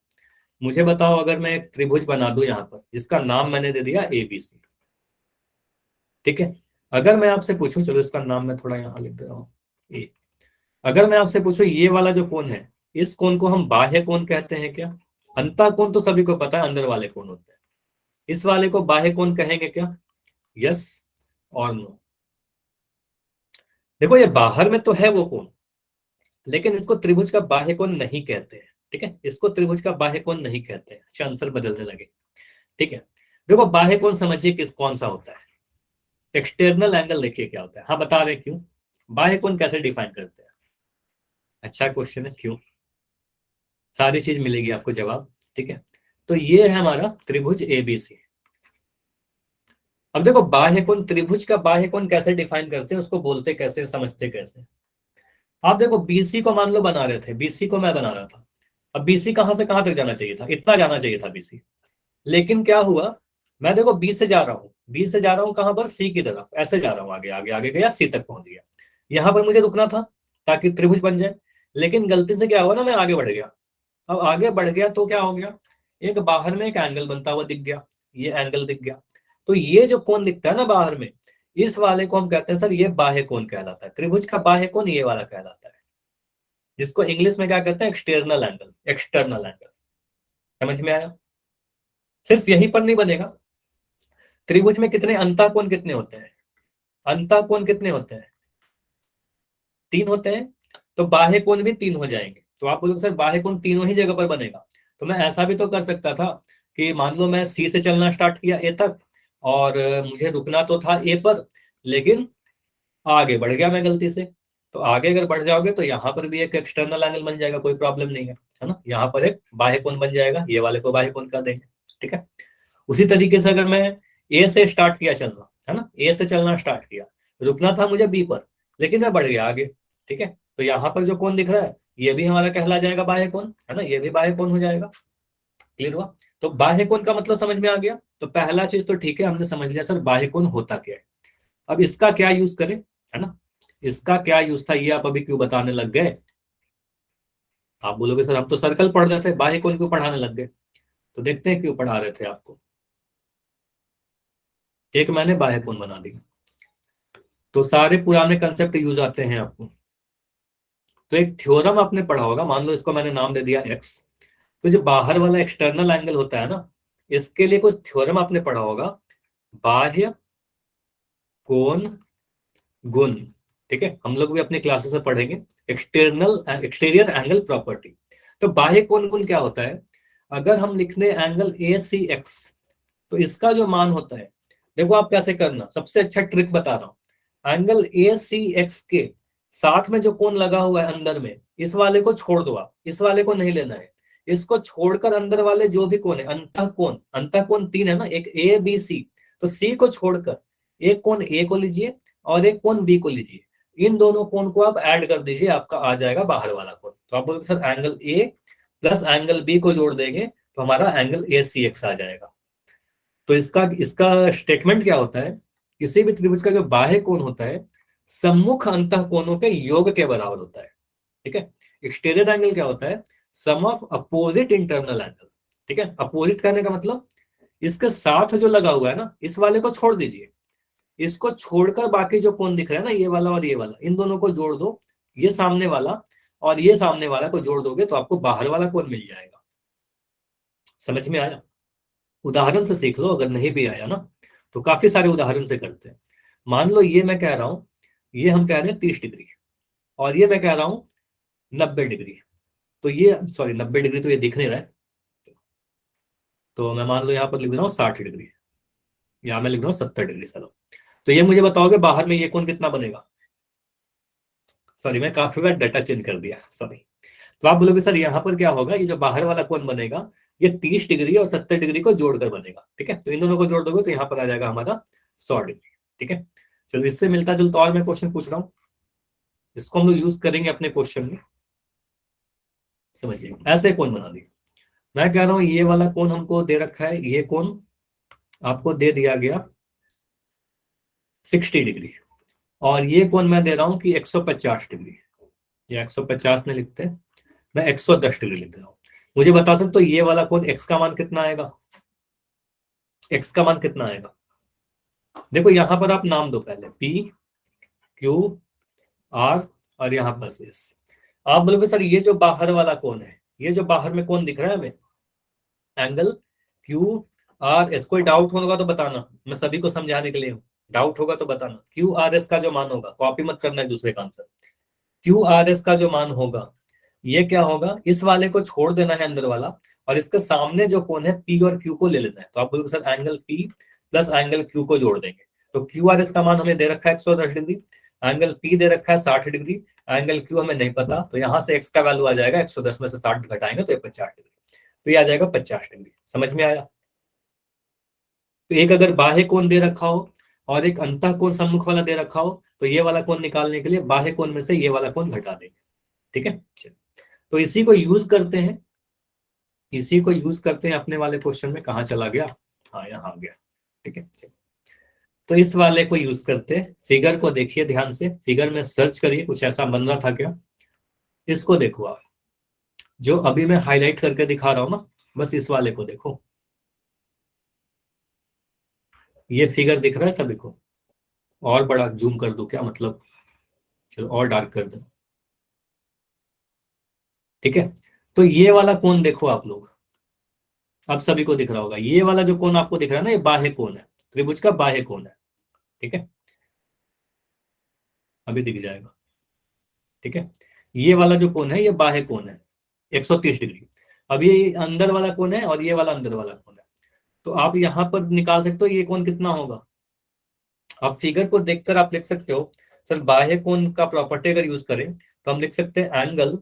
मुझे बताओ, अगर मैं एक त्रिभुज बना दूं यहाँ पर, जिसका नाम मैंने दे दिया ABC। ठीक है, अगर मैं आपसे पूछूं, चलो इसका नाम मैं थोड़ा यहाँ लिख दे रहा हूँ A। अगर मैं आपसे पूछूं ये वाला जो कोण है, इस कोण को हम बाह्य कोण कहते हैं क्या। अंतः कोण तो सभी को पता है, अंदर वाले कोण होते हैं। इस वाले को बाह्य कोण कहेंगे क्या, यस और नो। देखो ये बाहर में तो है वो कोण, लेकिन इसको त्रिभुज का बाह्य कोण नहीं कहते हैं। ठीक है, इसको त्रिभुज का बाह्य कोण नहीं कहते हैं। अच्छा, आंसर बदलने लगे। ठीक है, देखो बाह्य कोण समझिए किस कौन सा होता है, एक्सटर्नल एंगल देखिए क्या होता है। हाँ बता रहे क्यों, बाह्य कोण कैसे डिफाइन करते हैं। अच्छा क्वेश्चन है, क्यों, सारी चीज मिलेगी आपको जवाब। ठीक है, तो ये है हमारा त्रिभुज ABC। अब देखो बाह्य कोण, त्रिभुज का बाह्य कोण कैसे डिफाइन करते हैं, उसको बोलते कैसे, समझते कैसे। आप देखो BC को मान लो बना रहे थे, BC को मैं बना रहा था। अब BC कहां से कहां तक जाना चाहिए था, इतना जाना चाहिए था BC। लेकिन क्या हुआ, मैं देखो B से जा रहा हूँ, B से जा रहा हूँ कहां पर, C की तरफ, ऐसे जा रहा हूँ, आगे आगे आगे गया, C तक पहुंच गया। यहाँ पर मुझे रुकना था ताकि त्रिभुज बन जाए, लेकिन गलती से क्या हुआ ना, मैं आगे बढ़ गया। अब आगे बढ़ गया तो क्या हो गया, एक बाहर में एक एंगल बनता हुआ दिख गया, ये एंगल दिख गया। तो ये जो कोण दिखता है ना बाहर में, इस वाले को हम कहते हैं सर ये बाह्य कोण कहलाता है। त्रिभुज का बाह्य कोण ये वाला कहलाता है। जिसको इंग्लिश में क्या कहते हैं, एक्सटर्नल एंगल, एक्सटर्नल एंगल। समझ में आया? सिर्फ यहीं पर नहीं बनेगा, त्रिभुज में कितने अंतःकोण कितने होते हैं, अंतःकोण कितने होते हैं, 3 होते हैं, तो बाह्य कोण भी 3 हो जाएंगे। तो आप बोलोगे सर बाह्य कोण तीनों ही जगह पर बनेगा, तो मैं ऐसा भी तो कर सकता था कि मान लो मैं सी से चलना स्टार्ट किया ए तक, और मुझे रुकना तो था ए पर, लेकिन आगे बढ़ गया मैं गलती से। तो आगे अगर बढ़ जाओगे तो यहाँ पर भी एक एक्सटर्नल एंगल बन जाएगा, कोई प्रॉब्लम नहीं है ना। यहाँ पर एक बाह्य कोण बन जाएगा, ये वाले को बाह्य कोण कर देंगे, ठीक है। उसी तरीके से अगर मैं ए से स्टार्ट किया चलना, है ना, ए से चलना स्टार्ट किया, रुकना था मुझे बी पर, लेकिन मैं बढ़ गया आगे, ठीक है। तो यहाँ पर जो कोण दिख रहा है ये भी हमारा कहला जाएगा बाह्य कोण, है ना, ये भी बाह्य कोण हो जाएगा। क्लियर हुआ? तो बाह्य कोण का मतलब समझ में आ गया। तो पहला चीज तो ठीक है, हमने समझ लिया सर बाह्य कोण होता क्या है। अब इसका क्या यूज करें, है ना, इसका क्या यूज था ये आप अभी क्यों बताने लग गए। आप बोलोगे सर हम तो सर्कल पढ़ रहे थे, बाह्य कोण क्यों पढ़ाने लग गए। तो देखते हैं क्यों पढ़ा रहे थे आपको। एक मैंने बाह्य कोण बना दिया, तो सारे पुराने कंसेप्ट यूज आते हैं आपको। तो एक थ्योरम आपने पढ़ा होगा, मान लो इसको मैंने नाम दे दिया एक्स। तो जो बाहर वाला एक्सटर्नल एंगल होता है ना, इसके लिए कुछ थ्योरम आपने पढ़ा होगा, बाह्य कोण गुण, ठीक है। हम लोग भी अपनी क्लासेस में पढ़ेंगे एक्सटर्नल एक्सटीरियर एंगल प्रॉपर्टी। तो बाह्य कोण गुण क्या होता है, अगर हम लिख लें एंगल ए सी एक्स, तो इसका जो मान होता है, देखो आप कैसे करना, सबसे अच्छा ट्रिक बता रहा हूं। एंगल ए सी एक्स के साथ में जो कोण लगा हुआ है अंदर में, इस वाले को छोड़ दो आप, इस वाले को नहीं लेना है। इसको छोड़कर अंदर वाले जो भी कोण है, अंतः कोण 3 है ना, एक ए बी सी, तो सी को छोड़कर एक कोण ए को लीजिए और एक कोण बी को लीजिए, इन दोनों कोण को आप ऐड कर दीजिए, आपका आ जाएगा बाहर वाला कोण। तो आप बोलोगे sir angle A plus angle B को जोड़ देंगे तो हमारा एंगल ए सी एक्स आ जाएगा। तो इसका इसका स्टेटमेंट क्या होता है, किसी भी त्रिभुज का जो बाह्य कोण होता है सम्मुख अंतः कोणों के योग के बराबर होता है, ठीक है। एक्सटीरियर एंगल क्या होता है, सम ऑफ अपोजिट इंटरनल एंगल, ठीक है। अपोजिट करने का मतलब इसके साथ जो लगा हुआ है ना, इस वाले को छोड़ दीजिए, इसको छोड़कर बाकी जो कोण दिख रहा है ना, ये वाला और ये वाला, इन दोनों को जोड़ दो, ये सामने वाला और ये सामने वाला को जोड़ दोगे तो आपको बाहर वाला कोण मिल जाएगा। समझ में आया? उदाहरण से सीख लो, अगर नहीं भी आया ना तो काफी सारे उदाहरण से करते हैं। मान लो ये मैं कह रहा हूं, ये हम कह रहे हैं 30 डिग्री, और ये मैं कह रहा हूं 90 डिग्री। तो ये सॉरी 90 डिग्री तो ये दिख नहीं रहा है, तो मैं मान लो यहाँ पर लिख रहा हूँ 60 डिग्री, यहाँ मैं लिख रहा हूँ 70 डिग्री। चलो, तो ये मुझे बताओगे बाहर में ये कोण कितना बनेगा। सॉरी मैं काफी बार डाटा चेंज कर दिया, सॉरी। तो आप बोलोगे सर यहाँ पर क्या होगा, ये जो बाहर वाला कोण बनेगा ये 30 डिग्री और 70 डिग्री को जोड़कर बनेगा, ठीक है। तो इन दोनों को जोड़ दोगे तो यहाँ पर आ जाएगा हमारा 100 डिग्री, ठीक है। चलो इससे मिलता जुलता और मैं क्वेश्चन पूछ रहा हूँ, इसको हम लोग यूज करेंगे अपने क्वेश्चन में। समझिए ऐसे कोण बना दिए, मैं कह रहा हूँ ये वाला कोण हमको दे रखा है, ये कोण आपको दे दिया गया 60 डिग्री, और ये कोण मैं दे रहा हूँ कि 150 डिग्री, या 150 में लिखते हैं, मैं 110 डिग्री लिख रहा हूँ। मुझे बता सकते हो ये वाला कोण एक्स का मान कितना आएगा, एक्स का मान कितना आएगा। देखो यहाँ पर आप नाम दो पहले, पी क्यू आर और यहाँ पर एस। आप बोलोगे सर ये जो बाहर वाला कोण है, ये जो बाहर में कोण दिख रहा है हमें, एंगल क्यू आर एस, कोई डाउट होगा तो बताना, मैं सभी को समझाने के लिए हूँ। डाउट होगा तो बताना। क्यू आर एस का जो मान होगा, कॉपी मत करना है दूसरे का आंसर। क्यू आर एस का जो मान होगा ये क्या होगा, इस वाले को छोड़ देना है अंदर वाला, और इसके सामने जो कोण है पी और क्यू को ले लेना है। तो आप बोलोगे sir angle P plus angle Q को जोड़ देंगे, तो क्यू आर एस का मान हमें दे रखा है 110 डिग्री, एंगल पी दे रखा है 60 डिग्री, एंगल क्यू हमें नहीं पता, तो यहाँ से एक्स का वैल्यू आ जाएगा 110 में से 60 घटाएंगे तो ये 50 डिग्री, तो ये आ जाएगा 50 डिग्री। समझ में आया? तो एक अगर बाह्य कोण दे रखा हो और एक अंतः कोण सम्मुख वाला दे रखा हो, तो ये वाला कोण निकालने के लिए बाह्य कोण में से ये वाला कोण घटा देंगे, ठीक है। तो इसी को यूज करते हैं, इसी को यूज करते हैं अपने वाले क्वेश्चन में। कहाँ चला गया, हाँ यहाँ आ गया, ठीक है। तो इस वाले को यूज करते हैं, फिगर को देखिए ध्यान से, फिगर में सर्च करिए कुछ ऐसा बन रहा था क्या। इसको देखो आप, जो अभी मैं हाईलाइट करके दिखा रहा हूं ना, बस इस वाले को देखो, ये फिगर दिख रहा है सभी को। और बड़ा जूम कर दूं क्या, मतलब चलो और डार्क कर दो। ठीक है, तो ये वाला कोण देखो आप लोग, अब सभी को दिख रहा होगा, ये वाला जो कोण आपको दिख रहा है ना, ये बाह्य कोण है, त्रिभुज का बाह्य कोण है। ठीक है, अभी दिख जाएगा। ठीक है, ये वाला जो कोण है ये बाह्य कोण है 130 डिग्री। अब ये अंदर वाला कोण है और ये वाला अंदर वाला कोण है, तो आप यहां पर निकाल सकते हो ये कोण कितना होगा। अब फिगर को देखकर आप लिख सकते हो, सर बाह्य कोण का प्रॉपर्टी अगर यूज करें तो हम लिख सकते हैं एंगल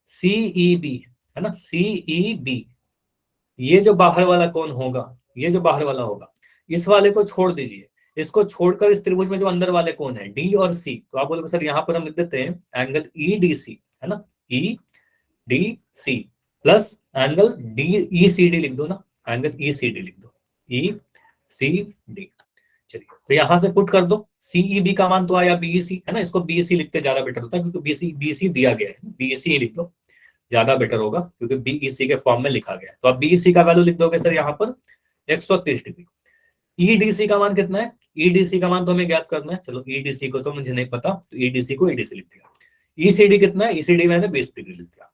सीई बी, है ना, सीई बी। ये जो बाहर वाला कोण होगा, ये जो बाहर वाला होगा, इस वाले को छोड़ दीजिए, इसको छोड़कर इस त्रिभुज में जो अंदर वाले कोण है डी और सी, तो आप बोलोगे सर यहाँ पर हम लिख देते हैं एंगल ई डी सी, है ना, E D C plus angle D E C D लिख दो ना, एंगल ई सी डी लिख दो, ई सी डी। चलिए, तो यहां से पुट कर दो, सीई बी का मान तो आया बीईसी, है ना, इसको बीईसी लिखते ज्यादा बेटर होता है क्योंकि बीसी बीसी दिया गया है, बीईसी ही लिख दो, ज्यादा बेटर होगा क्योंकि बीईसी के फॉर्म में लिखा गया है। तो आप बीईसी का वैल्यू लिख दोगे सर यहाँ पर 130 डिग्री। ईडीसी का मान कितना है, ईडीसी का मान तो हमें ज्ञात करना है, चलो ईडीसी को तो मुझे नहीं पता, तो ईडीसी को ईडीसी लिख दिया। ईसीडी कितना है, ईसीडी मैंने 20 डिग्री लिख दिया।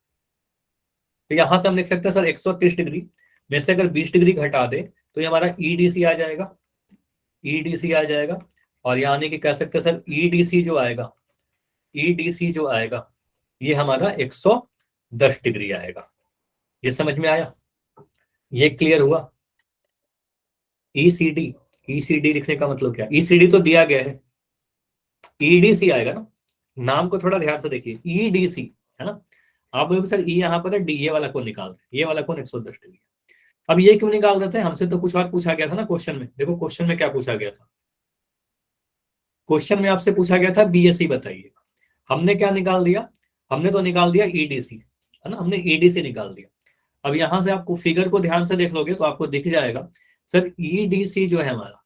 तो यहां से हम लिख सकते हैं सर 130 डिग्री में से अगर 20 डिग्री घटा दे तो ये हमारा ईडीसी आ जाएगा, ईडीसी आ जाएगा। और यानी कि कह सकते हैं सर ईडीसी जो आएगा, ईडीसी जो आएगा ये हमारा 110 डिग्री आएगा। ये समझ में आया, ये क्लियर हुआ। ईसीडी, ईसीडी लिखने का मतलब क्या, ईसीडी तो दिया गया है, ईडीसी आएगा ना, नाम को थोड़ा ध्यान से देखिए, ईडीसी, है ना। आप बोलोगे सर ई यहाँ पर है, डी ये वाला कौन निकाल रहे हैं, ये वाला कौन 110 डिग्री। अब ये क्यों निकाल देते हैं, हमसे तो कुछ और पूछा गया था ना क्वेश्चन में, देखो क्वेश्चन में क्या पूछा गया था, क्वेश्चन में आपसे पूछा गया था बीएससी बताइए, हमने क्या निकाल दिया, हमने तो निकाल दिया ईडीसी, है ना, हमने ईडीसी निकाल दिया। अब यहां से आपको फिगर को ध्यान से देख लोगे तो आपको दिख जाएगा सर ईडीसी जो है हमारा,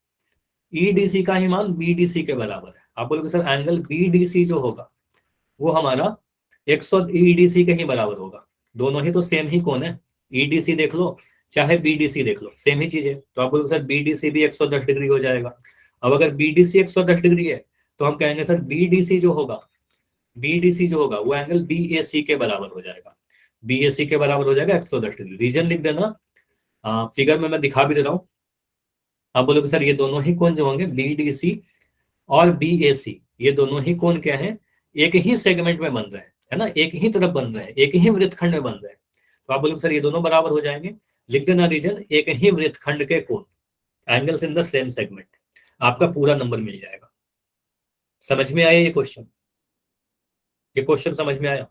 ईडीसी का ही मान बीडीसी के बराबर है। आप बोलोगे सर एंगल बीडीसी जो होगा वो हमारा 100 ईडीसी के ही बराबर होगा, दोनों ही तो सेम ही कोण है, ईडीसी देख लो चाहे बीडीसी देख लो सेम ही चीज है। तो आप बोलोगे सर बीडीसी भी 110 डिग्री हो जाएगा। अब अगर बीडीसी 110 डिग्री है तो हम कहेंगे सर बीडीसी जो होगा, बीडीसी जो होगा वो एंगल बीएसी के बराबर हो जाएगा, बीएसी के बराबर हो जाएगा 110 डिग्री। रीजन लिख देना, फिगर में मैं दिखा भी दे रहा हूँ। आप बोलोगे सर ये दोनों ही कोण जो होंगे बीडीसी और बीएसी, ये दोनों ही कोण क्या है, एक ही सेगमेंट में बन रहे हैं, है ना, एक ही तरफ बन रहे हैं, एक ही वृत्तखंड में बन रहे हैं। तो आप बोलोगे सर ये दोनों बराबर हो जाएंगे, लिख देना रीजन एक ही वृत्तखंड के कोण, angles in the same segment, आपका पूरा नंबर मिल जाएगा। समझ में आया ये क्वेश्चन, ये क्वेश्चन समझ में आया।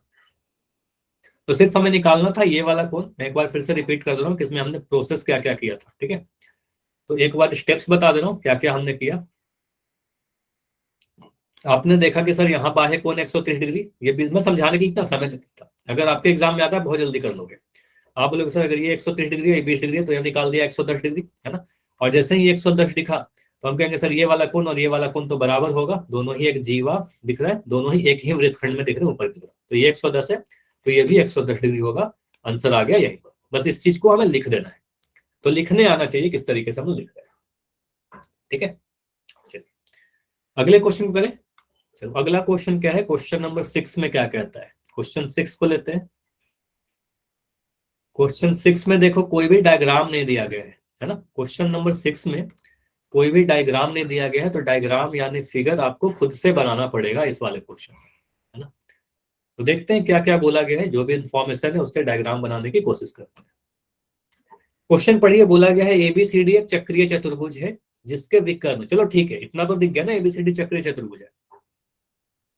तो सिर्फ हमें निकालना था ये वाला कोण, मैं एक बार फिर से रिपीट कर रहा हूँ कि इसमें हमने प्रोसेस क्या क्या किया था। ठीक है, तो एक बार स्टेप्स बता दे रहा हूँ क्या क्या हमने किया। आपने देखा कि सर यहाँ बाह्य कोण 130 डिग्री, ये भी मैं समझाने के लिए इतना समय लगता था, अगर आपके एग्जाम में आता है बहुत जल्दी कर लोगे। आप बोलोगे सर अगर ये 130 डिग्री है, ये 20 डिग्री है, तो ये निकाल दिया 110 डिग्री, है ना। और जैसे ही 110 दिखा तो हम कहेंगे सर ये वाला कोण और ये वाला कोण तो बराबर होगा, दोनों ही एक जीवा दिख रहा है, दोनों ही एक ही वृत्तखंड में दिख रहे हैं ऊपर की तरफ, तो ये 110 है तो ये भी 110 डिग्री होगा। आंसर आ गया यही पर, बस इस चीज को हमें लिख देना है। तो लिखने आना चाहिए किस तरीके से हम लिख रहे हैं। ठीक है, चलिए अगले क्वेश्चन को करें। चलो अगला क्वेश्चन क्या है, क्वेश्चन नंबर 6 में क्या कहता है, क्वेश्चन 6 को लेते हैं। क्वेश्चन 6 में देखो कोई भी डायग्राम नहीं दिया गया है ना, क्वेश्चन नंबर 6 में कोई भी डायग्राम नहीं दिया गया है, तो डायग्राम यानी फिगर आपको खुद से बनाना पड़ेगा इस वाले क्वेश्चन में, है ना। तो देखते हैं क्या क्या बोला गया है, जो भी इंफॉर्मेशन है उससे डायग्राम बनाने की कोशिश करते हैं। क्वेश्चन पढ़िए, बोला गया है एबीसीडी एक चक्रीय चतुर्भुज है जिसके विकर्ण, चलो ठीक है इतना तो दिख गया ना, एबीसीडी चक्रीय चतुर्भुज है।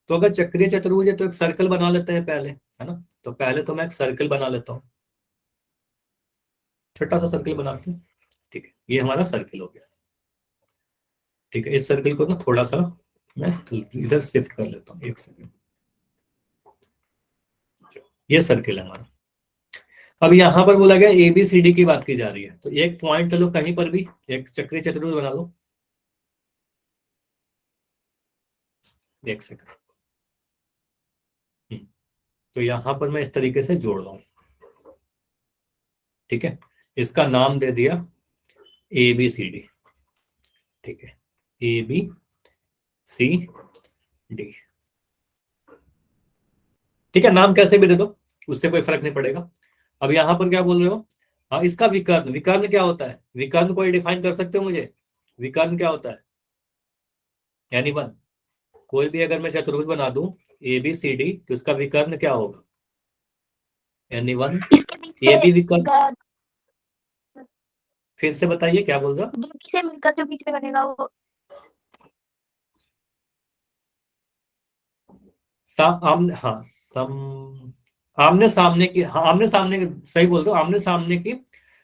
तो अगर चक्रीय चतुर्भुज है तो एक सर्कल बना लेते हैं पहले, है ना। तो पहले तो मैं एक सर्कल बना लेता हूँ, छोटा सा सर्कल बनाते हैं। ठीक है, ये हमारा सर्कल हो गया। ठीक है, इस सर्कल को ना थोड़ा सा मैं इधर शिफ्ट कर लेता हूँ, एक सेकंड। ये सर्कल है हमारा। अब यहाँ पर बोला गया एबीसीडी की बात की जा रही है, तो एक पॉइंट चलो कहीं पर भी एक चक्रीय चतुर्भुज बना लो, एक सेकंड। तो यहाँ पर मैं इस तरीके से जोड़ रहा हूँ। ठीक है, इसका नाम दे दिया ए बी सी डी। ठीक है, ए बी सी डी। ठीक है, नाम कैसे भी दे दो, उससे कोई फर्क नहीं पड़ेगा। अब यहाँ पर क्या बोल रहे हो, हाँ इसका विकर्ण, विकर्ण क्या होता है, विकर्ण को डिफाइन कर सकते हो मुझे, विकर्ण क्या होता है, यानी वन, कोई भी अगर मैं चतुर्भुज बना दूं ए बी सी डी तो इसका विकर्ण क्या होगा, यानी वन, ए बी विकर्ण, फिर से बताइए क्या बोल रहा, डीबी से मिलकर जो बीच में बनेगा वो आमने, हाँ सम, आमने सामने की, हाँ आमने सामने की, सही बोल रहे हो, आमने सामने की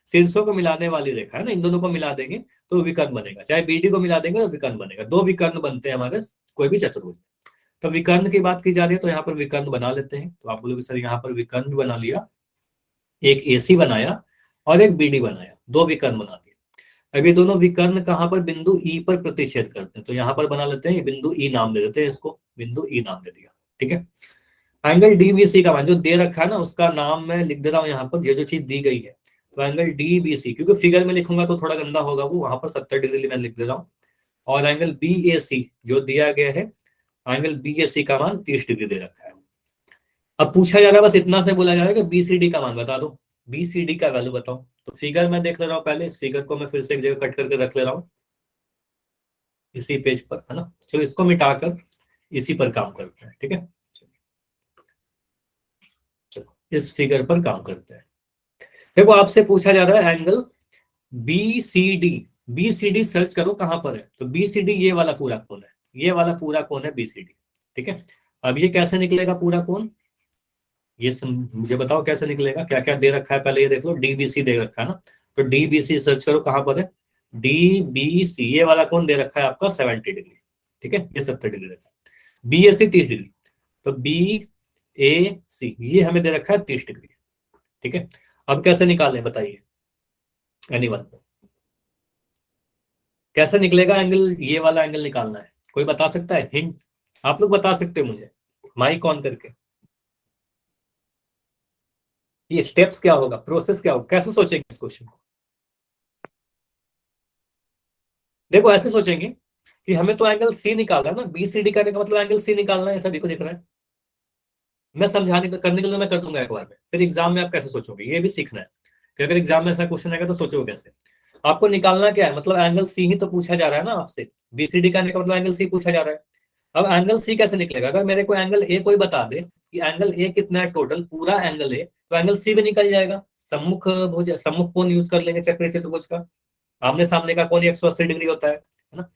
शीर्षों को मिलाने वाली रेखा है ना, इन दोनों को मिला देंगे तो विकर्ण बनेगा, चाहे बीडी को मिला देंगे तो विकर्ण बनेगा, दो विकर्ण बनते हैं हमारे कोई भी चतुर्भुज। तो विकर्ण की बात की जा रही है तो यहाँ पर विकर्ण बना लेते हैं, तो आप बोलोगे सर यहाँ पर विकर्ण बना लिया, एक एसी बनाया और एक बीडी बनाया, दो विकर्ण बना दिए। अब ये दोनों विकर्ण कहाँ पर बिंदु ई पर प्रतिच्छेद करते हैं, तो यहाँ पर बना लेते हैं, ये बिंदु ई नाम दे देते हैं इसको, बिंदु ई नाम दे दिया, ठीक है। एंगल डीबीसी का मान जो दे रखा है ना उसका नाम मैं लिख दे रहा हूँ यहाँ पर, ये जो चीज दी गई है, तो एंगल डीबीसी, क्योंकि फिगर में लिखूंगा तो थोड़ा गंदा होगा, वो वहां पर 70 डिग्री मैं लिख दे रहा हूँ, और एंगल बीएसी जो दिया गया है, एंगल बीएसी का मान 30 डिग्री दे रखा है। अब पूछा जा रहा है, बस इतना से बोला जा रहा है कि बीसीडी का मान बता दो, बीसीडी का वैल्यू बताओ, तो फिगर मैं देख ले रहा हूँ, पहले इस फिगर को मैं फिर से एक जगह कट करके रख ले रहा हूँ इसी पेज पर, है ना, चलो इसको मिटाकर इसी पर काम करते हैं, ठीक है, चलो इस फिगर पर काम करते हैं। देखो आपसे पूछा जा रहा है angle B C D, B C D search करो कहां पर है, तो बी सी डी ये वाला पूरा कोण है, ये वाला पूरा कोण है बी सी डी, ठीक है। अब ये कैसे निकलेगा पूरा कोण, ये मुझे बताओ कैसे निकलेगा, क्या क्या दे रखा है पहले ये देख लो, डीबीसी दे रखा है ना, तो डीबीसी सर्च करो कहां पर है, डीबीसी ये वाला कोण दे रखा है आपका 70 डिग्री, ठीक है, ये 70 डिग्री रखा है, बी ए सी 30 डिग्री, तो बी ए सी ये हमें दे रखा है 30 डिग्री, ठीक है। अब कैसे निकालें बताइए, एनीवन कैसे निकलेगा एंगल, ये वाला एंगल निकालना है, कोई बता सकता है, हिंट आप लोग बता सकते हैं मुझे, माइक ऑन करके, ये स्टेप्स क्या होगा, प्रोसेस क्या होगा, कैसे सोचेंगे इस क्वेश्चन को। देखो ऐसे सोचेंगे कि हमें तो एंगल सी निकालना है ना, बी सी डी करने का मतलब एंगल सी निकालना है, सभी को दिख रहा है, मैं समझाने का करने के लिए मैं कर दूंगा एक बार में, फिर एग्जाम में आप कैसे सोचोगे ये भी सीखना है, कि अगर एग्जाम में ऐसा क्वेश्चन आएगा तो सोचोगे कैसे। आपको निकालना क्या है, मतलब एंगल सी ही तो पूछा जा रहा है ना आपसे, बीसीडी करने का मतलब एंगल सी पूछा जा रहा है। अब एंगल सी कैसे निकलेगा, अगर मेरे को एंगल ए कोई बता दे कि एंगल ए कितना है टोटल, पूरा एंगल ए, तो एंगल सी भी निकल जाएगा, सम्मुख भुज, सम्मुख कोण यूज कर लेंगे चक्रीय चतुर्भुज का, आमने सामने का कोण 180 डिग्री होता है ना।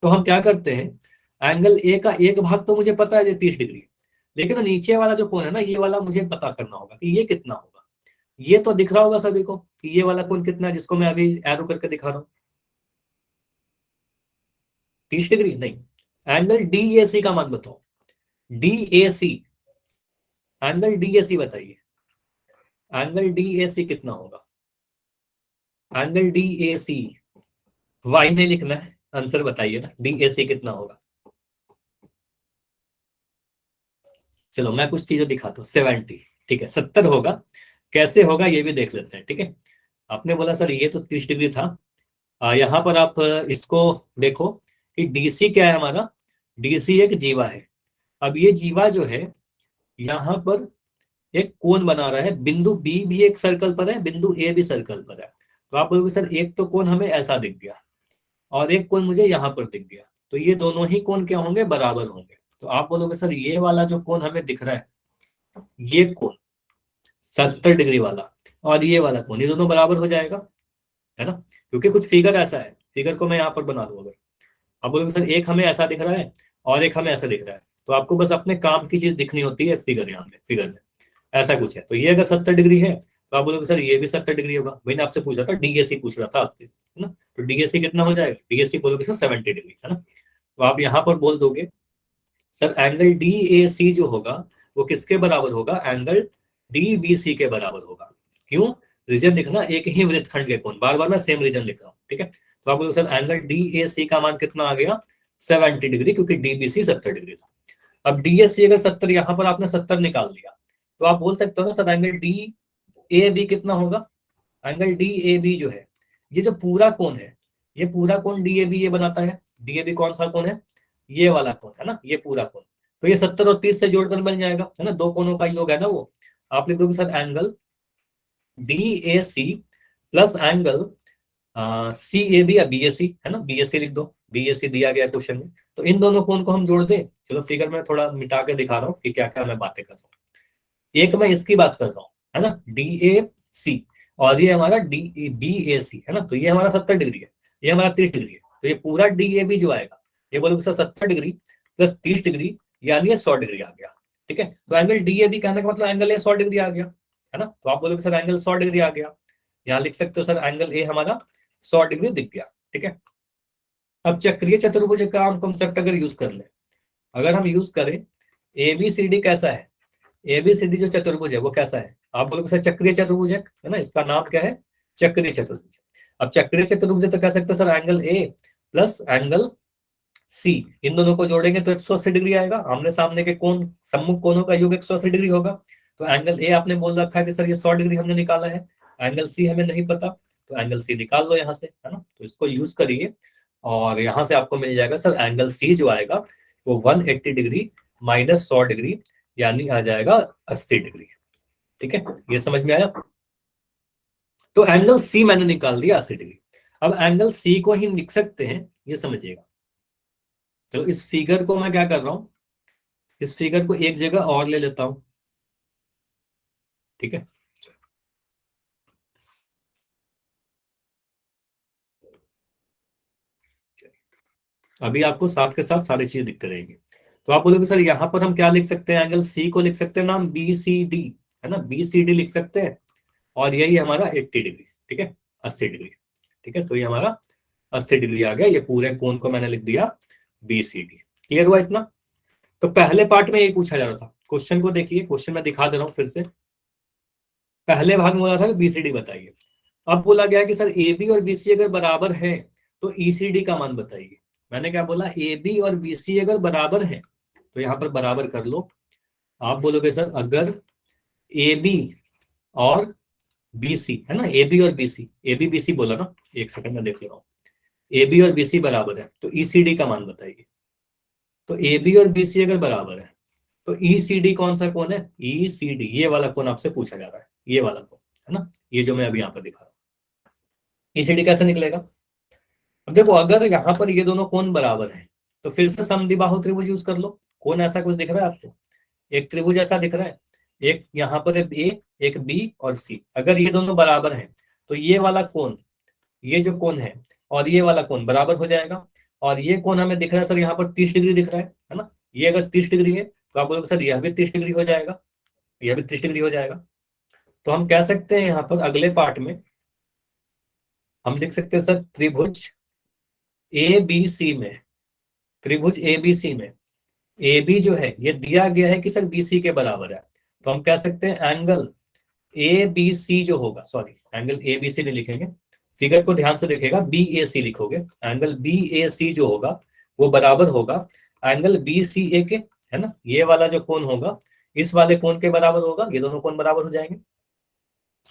तो हम क्या करते हैं, एंगल ए का एक भाग तो मुझे पता है 30 डिग्री, लेकिन नीचे वाला जो कोण है ना, ये वाला मुझे पता करना होगा कि ये कितना होगा, ये तो दिख रहा होगा सभी को कि ये वाला कोण कितना है, जिसको मैं अभी एरो करके दिखा रहा हूँ, 30 डिग्री नहीं, एंगल डी ए सी का मान बताओ, D A C, angle D A C बताइए, एंगल डी ए सी कितना होगा, angle D A C, Y नहीं लिखना है, आंसर बताइए ना, डी ए सी कितना होगा। चलो मैं कुछ चीजें दिखाता हूँ, 70, ठीक है 70 होगा, कैसे होगा ये भी देख लेते हैं, ठीक है। आपने बोला सर ये तो 30 डिग्री था, यहाँ पर आप इसको देखो कि डीसी क्या है हमारा, डीसी एक जीवा है। अब ये जीवा जो है यहाँ पर एक कोण बना रहा है, बिंदु बी भी एक सर्कल पर है, बिंदु ए भी सर्कल पर है, तो आप बोलोगे सर एक तो कोण हमें ऐसा दिख गया और एक कोण मुझे यहाँ पर दिख गया, तो ये दोनों ही कोण क्या होंगे, बराबर होंगे, तो आप बोलोगे सर ये वाला जो कोण हमें दिख रहा है, ये कोण 70 डिग्री वाला और ये वाला कोण, ये दोनों बराबर हो जाएगा, है ना, क्योंकि कुछ फिगर ऐसा है, फिगर को मैं यहाँ पर बना दूं, अगर आप बोलोगे सर एक हमें ऐसा दिख रहा है और एक हमें ऐसा दिख रहा है, तो आपको बस अपने काम की चीज दिखनी होती है, फिगर यहाँ पे, फिगर में ऐसा कुछ है, तो ये अगर 70 डिग्री है तो आप बोलोगे सर ये भी 70 डिग्री होगा, मैंने आपसे पूछा था डीएसी पूछ रहा था आपसे, है ना, तो डीएसी कितना हो जाएगा, डीएसी बोलोगे सर 70 डिग्री, है ना, तो आप यहाँ पर बोल दोगे सर एंगल डी ए सी जो होगा वो किसके बराबर होगा, एंगल डी बी सी के बराबर होगा, क्यों, रीजन लिखना एक ही वृत्तखंड के कोण, बार बार मैं सेम रीजन लिख रहा हूँ, ठीक है। तो आप बोलोगे सर एंगल डी ए सी का मान कितना आ गया, 70 डिग्री, क्योंकि डीबीसी 70 डिग्री था। अब डीएससी अगर 70, यहाँ पर आपने 70 निकाल दिया, तो आप बोल सकते हो ना sir angle D A B कितना होगा, एंगल डी ए बी जो है, ये जो पूरा कोण है, ये पूरा कोण डी ए बी ये बनाता है, डी ए बी कौन सा कोण है, ये वाला कोण है ना, ये पूरा कोण, तो ये 70 और 30 से जोड़कर बन जाएगा, है ना, दो कोणों का योग है ना वो, आप लिख दोगे sir angle DAC plus angle CAB या BAC, है ना, BAC लिख दो, BAC दिया गया क्वेश्चन में। तो इन दोनों कोण को हम जोड़ दें। चलो फिगर में थोड़ा मिटा के दिखा रहा हूँ कि क्या क्या मैं बातें कर रहा हूँ। एक मैं इसकी बात कर रहा हूँ, है ना, DAC, और ये हमारा BAC, है ना, तो ये हमारा 70 डिग्री है, ये हमारा 30 डिग्री है। तो ये पूरा DAB जो आएगा, ये बोलोगे सर 70 डिग्री प्लस 30 डिग्री यानी 100 डिग्री आ गया। ठीक है, तो एंगल DAB कहने का मतलब एंगल 100 डिग्री आ गया, है ना। तो आप बोलोगे सर एंगल 100 डिग्री आ गया, यहाँ लिख सकते हो सर एंगल ए हमारा 100 डिग्री दिख गया। ठीक है, अब चक्रीय चतुर्भुज का हम कंसेप्ट अगर यूज कर ले, अगर हम यूज करें ABCD कैसा है, ABCD जो चतुर्भुज है वो कैसा है, आप बोलोगे सर चक्रीय चतुर्भुज है ना, इसका नाम क्या है, चक्रीय चतुर्भुज। अब चक्रीय चतुर्भुज तो कह सकते हैं sir angle A plus angle C, इन दोनों को जोड़ेंगे तो 180 डिग्री आएगा। आमने सामने के कोण, सम्मुख कोणों का योग 180 डिग्री होगा। तो एंगल A आपने बोल रखा है कि सर ये 100 डिग्री हमने निकाला है, एंगल C हमें नहीं पता, तो एंगल C निकाल लो यहाँ से, है ना। तो इसको यूज करिए और यहाँ से आपको मिल जाएगा सर एंगल C जो आएगा वो 180 डिग्री माइनस 100 डिग्री यानी आ जाएगा 80 डिग्री। ठीक है, ये समझ में आया। तो एंगल C मैंने निकाल दिया 80 डिग्री। अब एंगल C को ही लिख सकते हैं, ये समझिएगा। तो इस फिगर को मैं क्या कर रहा हूं, इस फिगर को एक जगह और ले लेता हूं। ठीक है, अभी आपको साथ के साथ सारी चीजें दिखते रहेंगी। तो आप बोलोगे सर यहाँ पर हम क्या लिख सकते हैं, एंगल C को लिख सकते हैं नाम BCD, है ना, BCD लिख सकते हैं, और यही हमारा 80 डिग्री। ठीक है, 80 डिग्री। ठीक है, तो ये हमारा 80 डिग्री आ गया, ये पूरे कोण को मैंने लिख दिया BCD। क्लियर हुआ इतना। तो पहले पार्ट में यही पूछा जा रहा था, क्वेश्चन को देखिए, क्वेश्चन मैं दिखा दे रहा हूँ फिर से। पहले भाग में बोला था कि BCD बताइए, अब बोला गया कि सर AB और BC अगर बराबर है तो ECD का मान बताइए। मैंने क्या बोला, AB और BC अगर बराबर है तो यहाँ पर बराबर कर लो। आप बोलोगे सर अगर AB और BC, है ना, AB और BC, AB BC बोला ना, एक सेकंड में देख ले रहा हूँ, AB और BC बराबर है तो ECD का मान बताइए। तो AB और BC अगर बराबर है तो ECD कौन सा कोण है, ECD ये वाला कोण आपसे पूछा जा रहा है, ये वाला कोण, है ना, ये जो मैं अभी यहाँ पर दिखा रहा हूँ। ECD कैसे निकलेगा, अब देखो अगर यहाँ पर ये दोनों कोण बराबर हैं तो फिर से समद्विबाहु त्रिभुज यूज कर लो। कोण ऐसा कुछ दिख रहा है आपको, एक त्रिभुज ऐसा दिख रहा है, एक यहाँ पर A, एक B और C। अगर ये दोनों बराबर हैं तो ये वाला कोण, ये जो कोण है और ये वाला कोण बराबर हो जाएगा। और ये कोण हमें दिख रहा है सर यहाँ पर 30 डिग्री दिख रहा है ना, ये अगर 30 डिग्री है तो आप बोलोगे सर यह भी 30 डिग्री हो जाएगा, यह भी 30 डिग्री हो जाएगा। तो हम कह सकते हैं यहाँ पर अगले पार्ट में हम लिख सकते हैं सर त्रिभुज ABC में, त्रिभुज ABC में AB जो है ये दिया गया है कि सर BC के बराबर है, तो हम कह सकते हैं एंगल ABC जो होगा, सॉरी एंगल ABC नहीं लिखेंगे, फिगर को ध्यान से देखिएगा, BAC लिखोगे। एंगल BAC जो होगा वो बराबर होगा एंगल BCA के, है ना, ये वाला जो कोण होगा इस वाले कोण के बराबर होगा, ये दोनों कोण बराबर हो जाएंगे।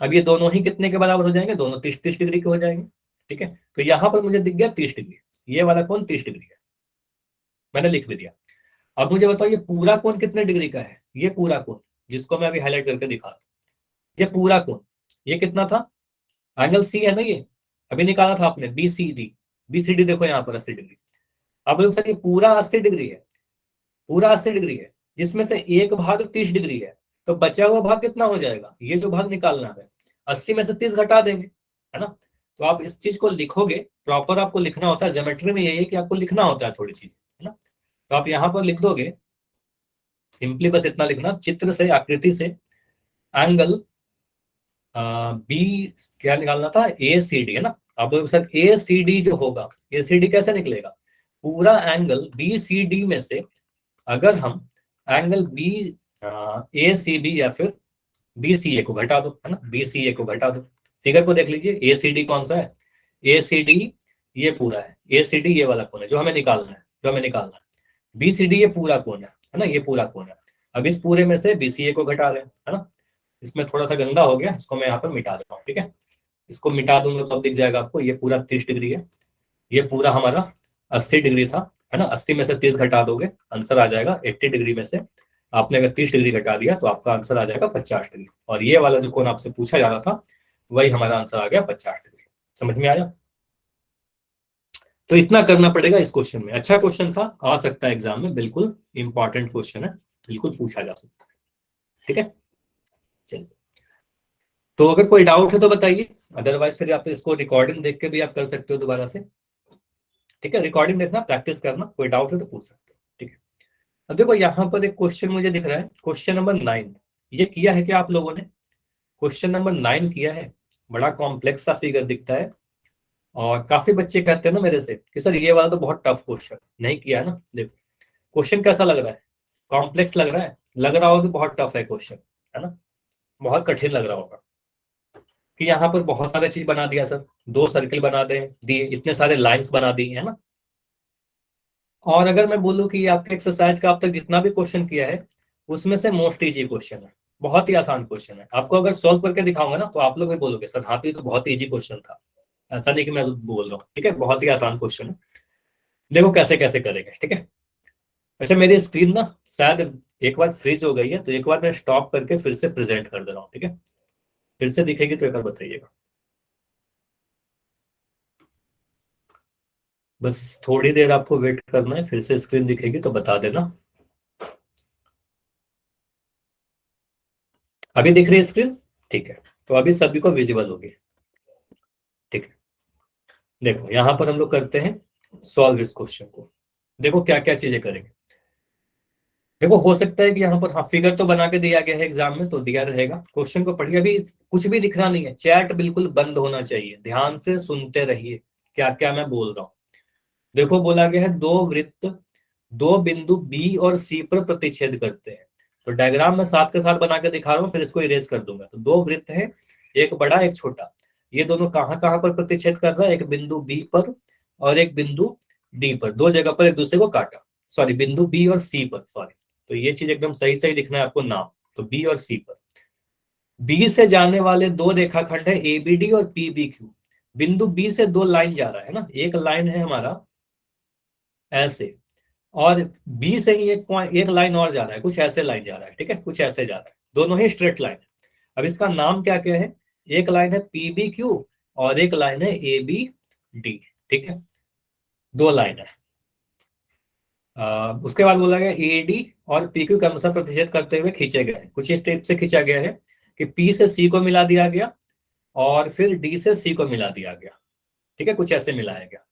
अब ये दोनों ही कितने के बराबर हो जाएंगे, दोनों 30 डिग्री के हो जाएंगे। ठीक है, तो यहाँ पर मुझे दिख गया 30 डिग्री, ये वाला कोण 30 डिग्री है, मैंने लिख भी दिया। अब मुझे बताओ ये पूरा कोण कितने डिग्री का है, ये पूरा कोण जिसको मैं अभी हाईलाइट करके दिखा रहा हूं, ये पूरा कोण ये कितना था, एंगल C है ना, ये अभी निकाला था आपने BCD, BCD देखो यहाँ पर 80 डिग्री। अब सर ये पूरा 80 डिग्री है, पूरा 80 डिग्री है, जिसमें से एक भाग 30 डिग्री है, तो बचा हुआ भाग कितना हो जाएगा, ये जो भाग निकालना है 80 में से 30 घटा देंगे, है ना। तो आप इस चीज को लिखोगे, प्रॉपर आपको लिखना होता है, ज्योमेट्री में यही है कि आपको लिखना होता है थोड़ी चीज, है ना। तो आप यहाँ पर लिख दोगे, सिंपली बस इतना लिखना, चित्र से, आकृति से एंगल बी क्या निकालना था, ACD, है ना। आप बोलोगे सर ACD जो होगा, ACD कैसे निकलेगा, पूरा एंगल BCD में से अगर हम एंगल ACB या फिर BCA को घटा दो, है ना, BCA को घटा दो। फिगर को देख लीजिए, ACD कौन सा है, ACD ये पूरा है, ACD ये वाला कोण है जो हमें निकालना है, BCD ये पूरा कोण है ना, ये पूरा कोण है। अब इस पूरे में से BCA को घटा रहे हैं, है ना। इसमें थोड़ा सा गंदा हो गया, इसको मैं यहाँ पर मिटा देता हूँ। ठीक है, इसको मिटा दूंगा तो अब दिख जाएगा आपको, ये पूरा 30 डिग्री है, ये पूरा हमारा 80 डिग्री था, है ना। 80 में से 30 घटा दोगे आंसर आ जाएगा 80 डिग्री में से आपने अगर 30 डिग्री घटा दिया तो आपका आंसर आ जाएगा 50 डिग्री। और ये वाला जो कोण आपसे पूछा जा रहा था वही हमारा आंसर आ गया 50 डिग्री। समझ में आया? तो इतना करना पड़ेगा इस क्वेश्चन में। अच्छा क्वेश्चन था, आ सकता है एग्जाम में, बिल्कुल इंपॉर्टेंट क्वेश्चन है, बिल्कुल पूछा जा सकता है। ठीक है, चलिए। तो अगर कोई डाउट है तो बताइए, अदरवाइज फिर आप इसको रिकॉर्डिंग देख के भी आप कर सकते हो दोबारा से। ठीक है, रिकॉर्डिंग देखना, प्रैक्टिस करना, कोई डाउट है तो पूछ सकते हो। ठीक है, अब देखो यहाँ पर एक क्वेश्चन मुझे दिख रहा है, क्वेश्चन नंबर 9। ये किया है क्या आप लोगों ने? क्वेश्चन नंबर 9 किया है। बड़ा कॉम्प्लेक्स सा फिगर दिखता है, और काफी बच्चे कहते हैं ना मेरे से कि सर ये वाला तो बहुत टफ क्वेश्चन, नहीं किया है ना। देखो क्वेश्चन कैसा लग रहा है, कॉम्प्लेक्स लग रहा है, लग रहा होगा कि बहुत टफ है क्वेश्चन, है ना, बहुत कठिन लग रहा होगा कि यहाँ पर बहुत सारे चीज बना दिया सर, 2 सर्किल बना दे दिए, इतने सारे लाइंस बना दी है ना। और अगर मैं बोलूँ कि आपके एक्सरसाइज का अब तक जितना भी क्वेश्चन किया है उसमें से मोस्ट इजी क्वेश्चन है, बहुत ही आसान क्वेश्चन है। आपको अगर सॉल्व करके दिखाऊंगा ना तो आप लोग भी बोलोगे सर हाँ, तो बहुत इजी क्वेश्चन था। ऐसा नहीं कि मैं बोल रहा हूँ, ठीक है, बहुत ही आसान क्वेश्चन है। देखो कैसे कैसे करेंगे, ठीक है। अच्छा मेरी स्क्रीन ना शायद एक बार फ्रीज हो गई है, तो एक बार मैं स्टॉप करके फिर से प्रेजेंट कर दे रहा हूँ, ठीक है। फिर से दिखेगी तो एक बार बताइएगा। बस थोड़ी देर आपको वेट करना है, फिर से स्क्रीन दिखेगी तो बता देना। अभी दिख रही है स्क्रीन? ठीक है, तो अभी सभी को विजिबल होगी। ठीक है, देखो यहां पर हम लोग करते हैं सॉल्व इस क्वेश्चन को। देखो क्या क्या चीजें करेंगे। देखो हो सकता है कि यहाँ पर हाँ फिगर तो बना के दिया गया है एग्जाम में, तो दिया रहेगा। क्वेश्चन को पढ़िए, अभी कुछ भी दिख रहा नहीं है, चैट बिल्कुल बंद होना चाहिए, ध्यान से सुनते रहिए क्या क्या मैं बोल रहा हूँ। देखो बोला गया है दो वृत्त दो बिंदु बी और सी पर प्रतिच्छेद करते हैं। तो डायग्राम में साथ के साथ बना के दिखा रहा हूँ, फिर इसको इरेज कर दूंगा। तो 2 वृत्त है, एक बड़ा एक छोटा। ये दोनों कहाँ कहाँ पर प्रतिच्छेद कर रहा है? एक बिंदु बी पर और एक बिंदु डी पर, 2 जगह पर एक दूसरे को काटा। सॉरी, बिंदु बी और सी पर, सॉरी। तो ये चीज एकदम सही सही लिखना है आपको नाम। तो बी और सी पर, बी से जाने वाले 2 रेखाखंड है ए बी डी और पी बी क्यू। बिंदु बी से 2 लाइन जा रहा है ना, एक लाइन है हमारा ऐसे, और बी से ही एक लाइन और जा रहा है, कुछ ऐसे लाइन जा रहा है, ठीक है, कुछ ऐसे जा रहा है, दोनों ही स्ट्रेट लाइन। अब इसका नाम क्या क्या है? एक लाइन है पी बी क्यू और एक लाइन है ए बी डी, ठीक है, 2 लाइन है। उसके बाद बोला गया ए डी और पी क्यू क्रमशः प्रतिच्छेद करते हुए खींचे गए हैं। कुछ इस टाइप से खींचा गया है कि पी से सी को मिला दिया गया और फिर डी से सी को मिला दिया गया, ठीक है, कुछ ऐसे मिलाया गया।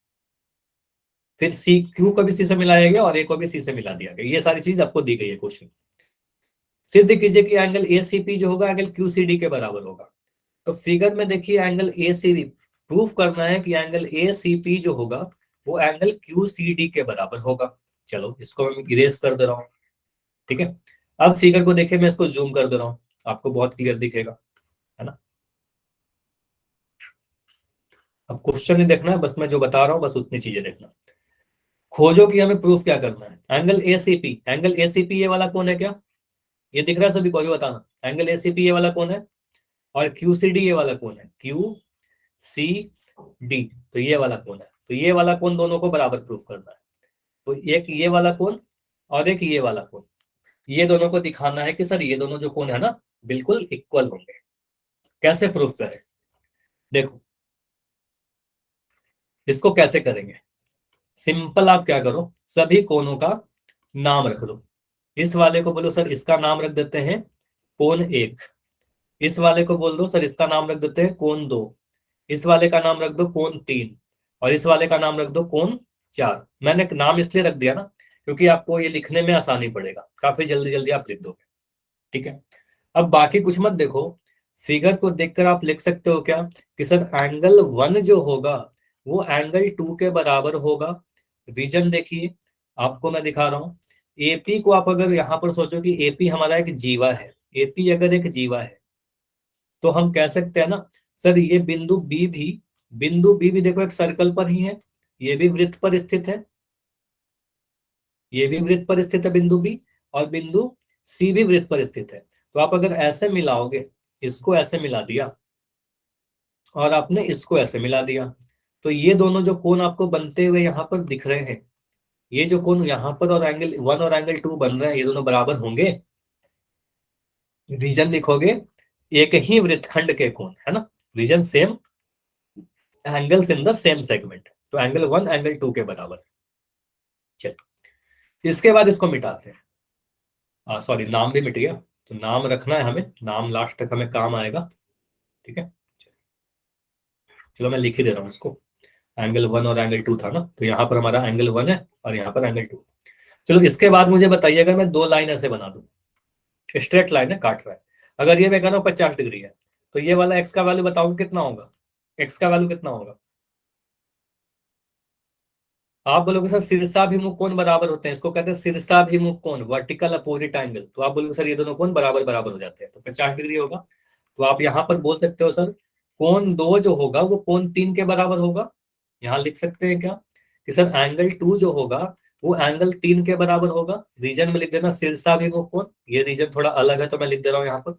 फिर सी क्यू को भी सी से मिलाया गया और ए को भी सी से मिला दिया गया। ये सारी चीज आपको दी गई है क्वेश्चन। सिद्ध कीजिए कि एंगल ए सी पी जो होगा एंगल क्यू सी डी के बराबर होगा। तो फिगर में देखिए angle A C B, proof करना है कि एंगल ए सी पी जो होगा वो एंगल क्यू सी डी के बराबर होगा। चलो इसको मैं इरेज कर दे रहा हूँ, ठीक है। अब फिगर को देखिए, मैं इसको जूम कर दे रहा हूँ, आपको बहुत क्लियर दिखेगा, है ना। अब क्वेश्चन नहीं देखना है, बस मैं जो बता रहा हूँ बस उतनी चीजें देखना। खोजो कि हमें प्रूफ क्या करना है। Angle A C P, angle A C P ये वाला कौन है? क्या ये दिख रहा है सभी को? भी बताना, एंगल ए सी पी ये वाला कौन है और क्यू सी डी ये वाला कौन है? क्यू सी डी, तो ये वाला कौन है? तो ये वाला कौन, दोनों को बराबर प्रूफ करना है। तो एक ये वाला कौन और एक ये वाला कौन, ये दोनों को दिखाना है कि सर ये दोनों जो कौन है ना बिल्कुल इक्वल होंगे। कैसे प्रूफ करें? देखो इसको कैसे करेंगे, सिंपल आप क्या करो, सभी कोनों का नाम रख दो। इस वाले को बोलो सर इसका नाम रख देते हैं कोण 1, इस वाले को बोल दो सर इसका नाम रख देते हैं कोण 2, इस वाले का नाम रख दो कोण 3 और इस वाले का नाम रख दो कोण 4। मैंने नाम इसलिए रख दिया ना क्योंकि आपको ये लिखने में आसानी पड़ेगा, काफी जल्दी जल्दी आप लिख दोगे, ठीक है। अब बाकी कुछ मत देखो, फिगर को देखकर आप लिख सकते हो क्या कि सर एंगल 1 जो होगा वो एंगल 2 के बराबर होगा। रीजन देखिए, आपको मैं दिखा रहा हूँ। एपी को आप अगर यहाँ पर सोचो कि एपी हमारा एक जीवा है, एपी अगर एक जीवा है तो हम कह सकते हैं ना सर ये बिंदु बी भी देखो एक सर्कल पर ही है, ये भी वृत्त पर स्थित है, ये भी वृत्त पर स्थित है बिंदु बी, और बिंदु सी भी वृत्त पर स्थित है। तो आप अगर ऐसे मिलाओगे, इसको ऐसे मिला दिया और आपने इसको ऐसे मिला दिया, तो ये दोनों जो कोण आपको बनते हुए यहाँ पर दिख रहे हैं, ये जो कोण यहाँ पर और एंगल 1 और एंगल 2 बन रहे हैं, ये दोनों बराबर होंगे? रीजन लिखोगे एक ही वृत्तखंड के कोण, है ना, reason same, angles in the same segment, तो एंगल 1 एंगल 2 के बराबर। चलो इसके बाद इसको मिटाते हैं, सॉरी नाम भी मिट गया, तो नाम रखना है हमें, नाम लास्ट तक हमें काम आएगा, ठीक है। चलो मैं लिख ही दे रहा हूँ इसको, एंगल 1 और एंगल 2 था ना, तो यहाँ पर हमारा एंगल 1 है और यहाँ पर एंगल 2। चलो इसके बाद मुझे बताइए, अगर मैं दो लाइन ऐसे बना दूं, स्ट्रेट लाइन है, काट रहा है, अगर ये मैं कह रहा हूँ 50 डिग्री है, तो ये वाला एक्स का वैल्यू बताओ कितना होगा, एक्स का वैल्यू कितना होगा। आप बोलोगे सर शीर्षाभिमुख कोण बराबर होते हैं, इसको कहते हैं शीर्षाभिमुख कोण, वर्टिकल अपोजिट एंगल, तो आप बोलोगे सर ये दोनों कोण बराबर बराबर हो जाते हैं, तो 50 डिग्री होगा। तो आप यहाँ पर बोल सकते हो सर कोण 2 जो होगा वो कोण 3 के बराबर होगा, यहाँ लिख सकते हैं क्या कि सर एंगल 2 जो होगा वो एंगल 3 के बराबर होगा। रीजन में लिख देना शीर्षाभिमुख कोण, ये रीजन थोड़ा अलग है तो मैं लिख दे रहा हूँ यहाँ पर,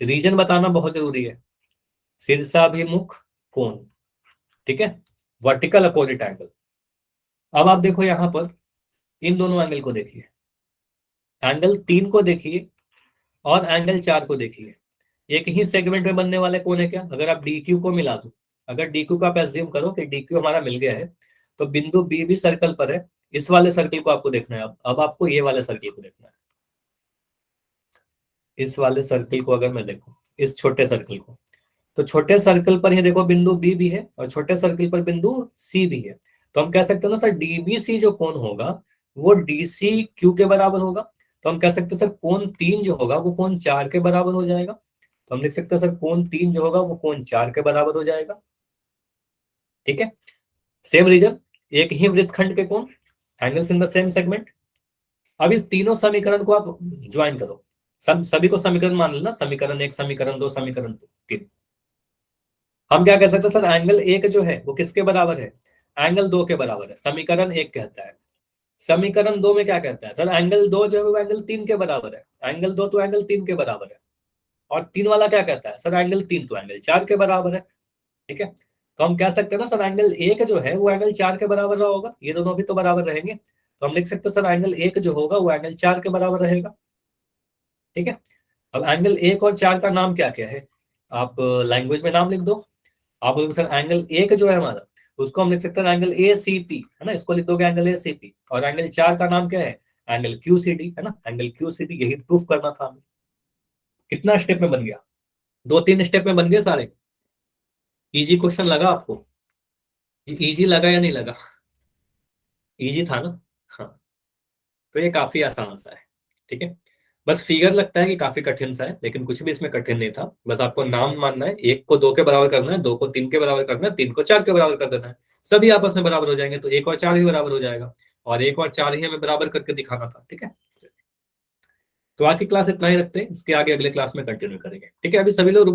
रीजन बताना बहुत जरूरी है, शीर्षाभिमुख कोण, ठीक है, वर्टिकल अपोजिट एंगल। अब आप देखो यहाँ पर इन दोनों एंगल को देखिए, एंगल 3 को देखिए और एंगल 4 को देखिए, एक ही सेगमेंट में बनने वाले कोण है क्या। अगर आप डी क्यू को मिला दो, अगर डी क्यू को आप एज्यूम करो कि डी क्यू हमारा मिल गया है, तो बिंदु बी भी सर्कल पर है, इस वाले सर्कल को आपको देखना है। अब आपको ये वाले सर्कल को देखना है, इस वाले सर्कल को अगर मैं देखूं, इस छोटे सर्कल को, तो छोटे सर्कल पर ही देखो बिंदु बी भी है और छोटे सर्कल पर बिंदु सी भी है, तो हम कह सकते हैं ना सर डीबीसी जो कोण होगा वो डीसी क्यू के बराबर होगा, तो हम कह सकते हैं सर कोण 3 जो होगा वो कोण 4 के बराबर हो जाएगा, तो हम लिख सकते हैं सर कोण 3 जो होगा वो कोण 4 के बराबर हो जाएगा, ठीक है। सेम रीजन, एक ही वृत्तखंड के कोण, angles in the same segment. अब इस तीनों समीकरण को आप ज्वाइन करो, सभी को समीकरण मान लेना, समीकरण 1 समीकरण 2 समीकरण 3। हम क्या कह सकते हैं सर एंगल 1 जो है वो किसके बराबर है, एंगल 2 के बराबर है, समीकरण 1 कहता है। समीकरण 2 में क्या कहता है सर एंगल 2 जो है वो एंगल 3 के बराबर है, एंगल 2 तो एंगल 3 के बराबर है, और 3 वाला क्या कहता है सर एंगल 3 तो एंगल 4 के बराबर है, ठीक है। तो हम कह सकते हैं ना सर एंगल 1 जो है वो एंगल 4 के बराबर रहा होगा, ये दोनों भी तो बराबर रहेंगे, तो हम लिख सकते हैं सर एंगल 1 जो होगा वो एंगल 4 के बराबर रहेगा, ठीक है। अब एंगल 1 और 4 का नाम क्या क्या है, आप लैंग्वेज में नाम लिख दो। आप बोलोगे सर एंगल 1 जो है हमारा उसको हम लिख सकते हैं एंगल ए सी पी, है ना, इसको लिख दोगे एंगल ए सी पी, और एंगल 4 का नाम क्या है, एंगल क्यू सी डी, है ना, एंगल क्यू सी डी, यही प्रूफ करना था हमें। कितना स्टेप में बन गया, 2-3 स्टेप में बन गए सारे। इजी क्वेश्चन लगा आपको, इजी लगा या नहीं लगा, इजी था ना, हाँ, तो ये काफी आसान सा है, ठीक है। बस फिगर लगता है कि काफी कठिन सा है, लेकिन कुछ भी इसमें कठिन नहीं था, बस आपको नाम मानना है, 1 को 2 के बराबर करना है, 2 को 3 के बराबर करना है, 3 को 4 के बराबर कर देना है, सभी आपस में बराबर हो जाएंगे, तो 1 और 4 ही बराबर हो जाएगा, और 1 और 4 ही हमें बराबर करके दिखाना था, ठीक है। तो आज की क्लास इतना ही रखते हैं, इसके आगे अगले क्लास में कंटिन्यू करेंगे, ठीक है। अभी सभी लोग